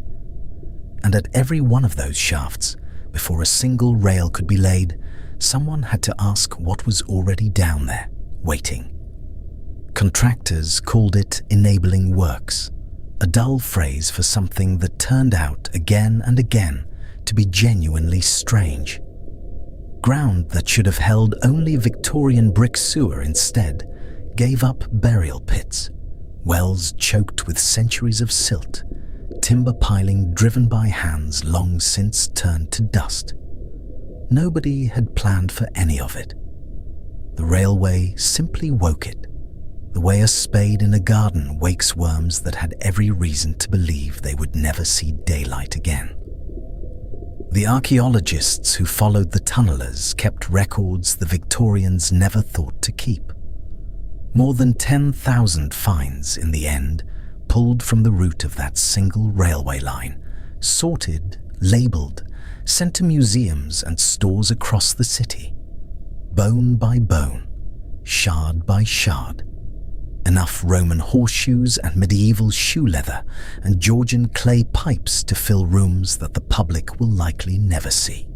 And at every one of those shafts, before a single rail could be laid, someone had to ask what was already down there, waiting. Contractors called it enabling works, a dull phrase for something that turned out again and again to be genuinely strange. Ground that should have held only Victorian brick sewer instead gave up burial pits, wells choked with centuries of silt, timber piling driven by hands long since turned to dust. Nobody had planned for any of it. The railway simply woke it, the way a spade in a garden wakes worms that had every reason to believe they would never see daylight again. The archaeologists who followed the tunnelers kept records the Victorians never thought to keep. More than 10,000 finds in the end, pulled from the route of that single railway line, sorted, labelled, sent to museums and stores across the city. Bone by bone, shard by shard. Enough Roman horseshoes and medieval shoe leather and Georgian clay pipes to fill rooms that the public will likely never see.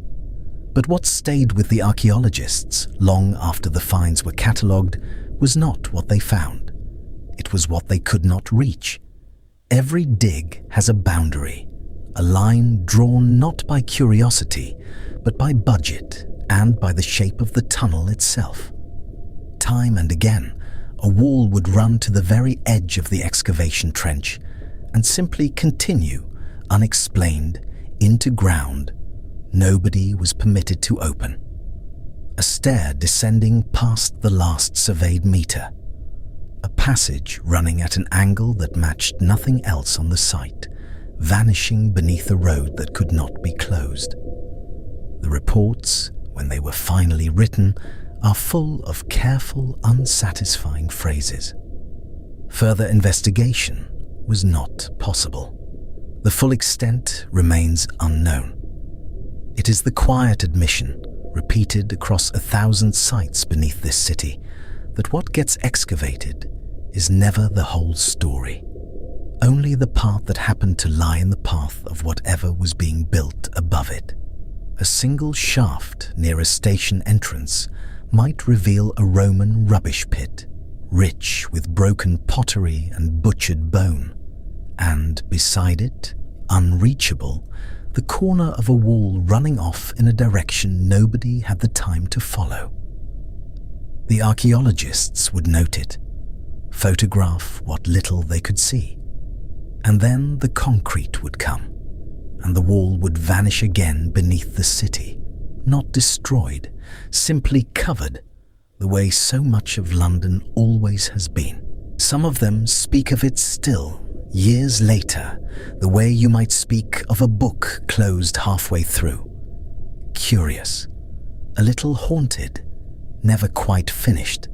But what stayed with the archaeologists long after the finds were catalogued was not what they found. It was what they could not reach. Every dig has a boundary, a line drawn not by curiosity, but by budget and by the shape of the tunnel itself. Time and again, a wall would run to the very edge of the excavation trench and simply continue, unexplained, into ground nobody was permitted to open. A stair descending past the last surveyed meter. A passage running at an angle that matched nothing else on the site, vanishing beneath a road that could not be closed. The reports, when they were finally written, are full of careful, unsatisfying phrases. Further investigation was not possible. The full extent remains unknown. It is the quiet admission, repeated across 1,000 sites beneath this city, that what gets excavated is never the whole story. Only the part that happened to lie in the path of whatever was being built above it. A single shaft near a station entrance might reveal a Roman rubbish pit, rich with broken pottery and butchered bone, and beside it, unreachable, the corner of a wall running off in a direction nobody had the time to follow. The archaeologists would note it, photograph what little they could see, and then the concrete would come, and the wall would vanish again beneath the city, not destroyed, simply covered, the way so much of London always has been. Some of them speak of it still, years later, the way you might speak of a book closed halfway through. Curious, a little haunted, never quite finished.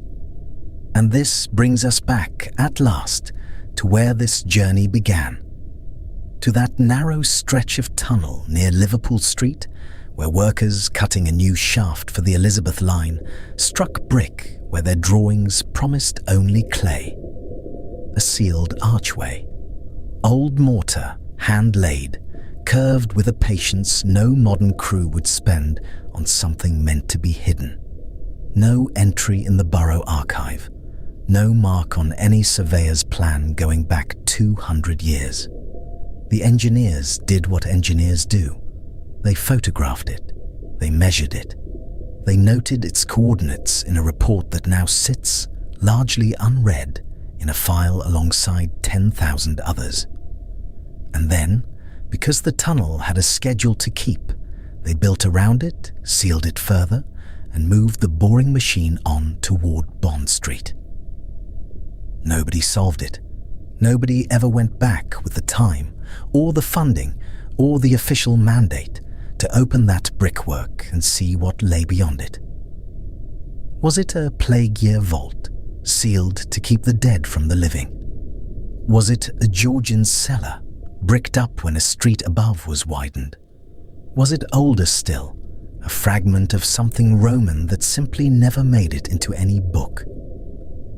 And this brings us back, at last, to where this journey began. To that narrow stretch of tunnel near Liverpool Street, where workers cutting a new shaft for the Elizabeth line struck brick where their drawings promised only clay. A sealed archway. Old mortar, hand-laid, curved with a patience no modern crew would spend on something meant to be hidden. No entry in the borough archive, no mark on any surveyor's plan going back 200 years. The engineers did what engineers do. They photographed it, they measured it, they noted its coordinates in a report that now sits, largely unread, in a file alongside 10,000 others. And then, because the tunnel had a schedule to keep, they built around it, sealed it further, and moved the boring machine on toward Bond Street. Nobody solved it. Nobody ever went back with the time, or the funding, or the official mandate to open that brickwork and see what lay beyond it. Was it a plague year vault, sealed to keep the dead from the living? Was it a Georgian cellar, bricked up when a street above was widened? Was it older still, a fragment of something Roman that simply never made it into any book?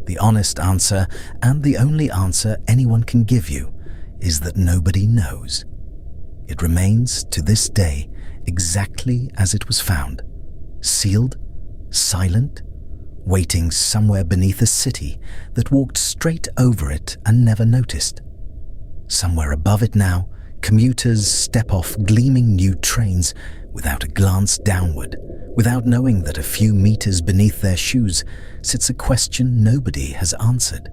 The honest answer, and the only answer anyone can give you, is that nobody knows. It remains, to this day, exactly as it was found, sealed, silent, waiting somewhere beneath a city that walked straight over it and never noticed. Somewhere above it now, commuters step off gleaming new trains without a glance downward, without knowing that a few meters beneath their shoes sits a question nobody has answered.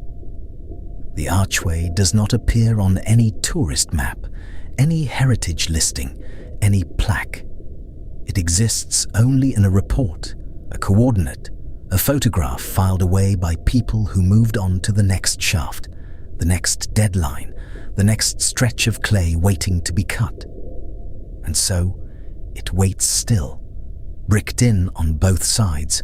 The archway does not appear on any tourist map, any heritage listing, any plaque. It exists only in a report, a coordinate, a photograph filed away by people who moved on to the next shaft, the next deadline, the next stretch of clay waiting to be cut. And so, it waits still, bricked in on both sides,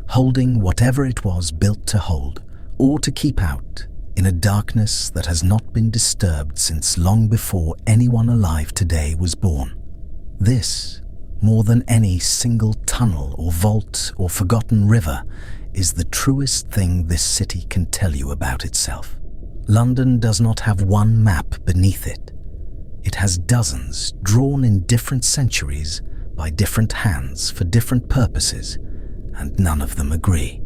holding whatever it was built to hold, or to keep out, in a darkness that has not been disturbed since long before anyone alive today was born. This, more than any single tunnel or vault or forgotten river, is the truest thing this city can tell you about itself. London does not have one map beneath it. It has dozens drawn in different centuries by different hands for different purposes, and none of them agree.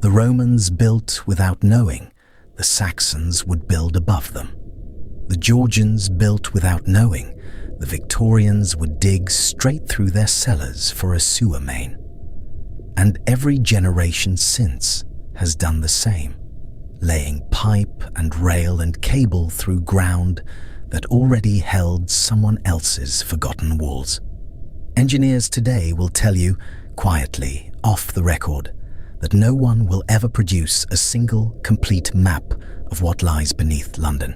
The Romans built without knowing the Saxons would build above them. The Georgians built without knowing the Victorians would dig straight through their cellars for a sewer main. And every generation since has done the same, laying pipe and rail and cable through ground that already held someone else's forgotten walls. Engineers today will tell you, quietly, off the record, that no one will ever produce a single, complete map of what lies beneath London.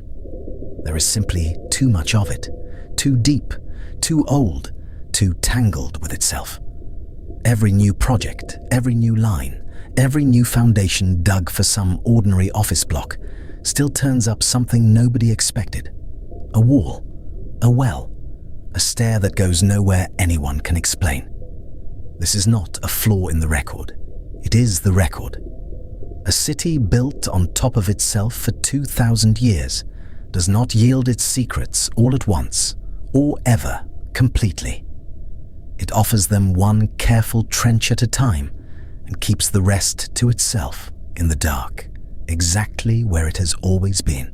There is simply too much of it, too deep, too old, too tangled with itself. Every new project, every new line, every new foundation dug for some ordinary office block still turns up something nobody expected. A wall, a well, a stair that goes nowhere anyone can explain. This is not a flaw in the record. It is the record. A city built on top of itself for 2,000 years does not yield its secrets all at once, or ever, completely. It offers them one careful trench at a time and keeps the rest to itself in the dark, exactly where it has always been.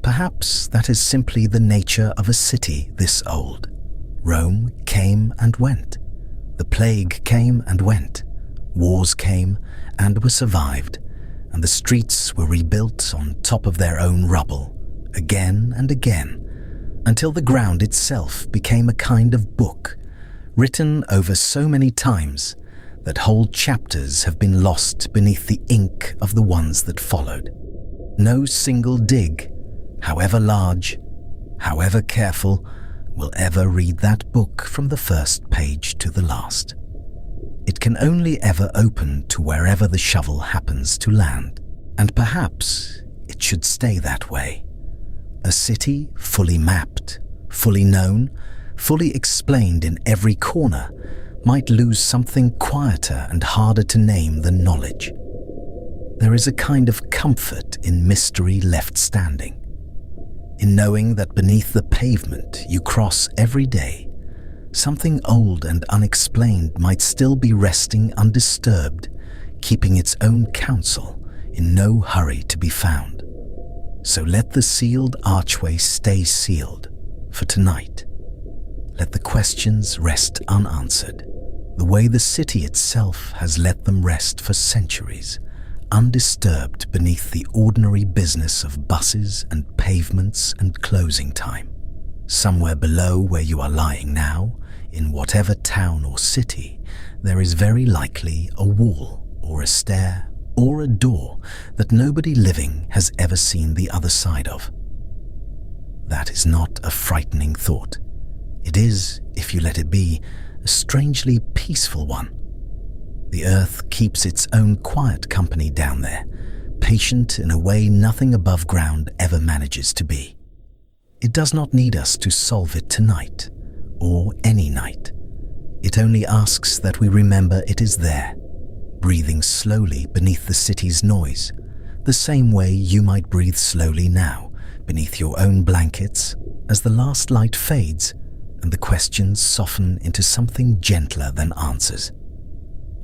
Perhaps that is simply the nature of a city this old. Rome came and went. The plague came and went. Wars came and were survived, and the streets were rebuilt on top of their own rubble, again and again, until the ground itself became a kind of book, written over so many times that whole chapters have been lost beneath the ink of the ones that followed. No single dig, however large, however careful, will ever read that book from the first page to the last. It can only ever open to wherever the shovel happens to land, and perhaps it should stay that way. A city fully mapped, fully known, fully explained in every corner might lose something quieter and harder to name than knowledge. There is a kind of comfort in mystery left standing. in knowing that beneath the pavement you cross every day, something old and unexplained might still be resting undisturbed, keeping its own counsel, in no hurry to be found. So let the sealed archway stay sealed for tonight. Let the questions rest unanswered, the way the city itself has let them rest for centuries, undisturbed beneath the ordinary business of buses and pavements and closing time. Somewhere below where you are lying now, in whatever town or city, there is very likely a wall or a stair or a door that nobody living has ever seen the other side of. That is not a frightening thought. It is, if you let it be, a strangely peaceful one. The earth keeps its own quiet company down there, patient in a way nothing above ground ever manages to be. It does not need us to solve it tonight, or any night. It only asks that we remember it is there, breathing slowly beneath the city's noise, the same way you might breathe slowly now, beneath your own blankets, as the last light fades and the questions soften into something gentler than answers.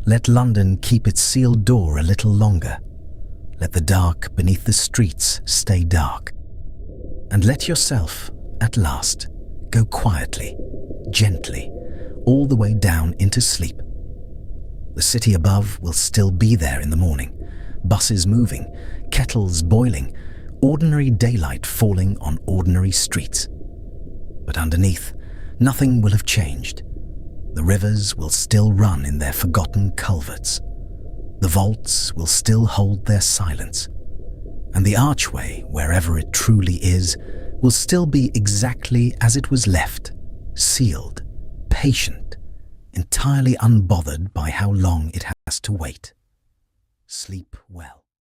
Let London keep its sealed door a little longer. Let the dark beneath the streets stay dark. And let yourself, at last, go quietly, gently, all the way down into sleep. The city above will still be there in the morning, buses moving, kettles boiling, ordinary daylight falling on ordinary streets. But underneath, nothing will have changed. The rivers will still run in their forgotten culverts. The vaults will still hold their silence. And the archway, wherever it truly is, will still be exactly as it was left, sealed, patient, entirely unbothered by how long it has to wait. Sleep well.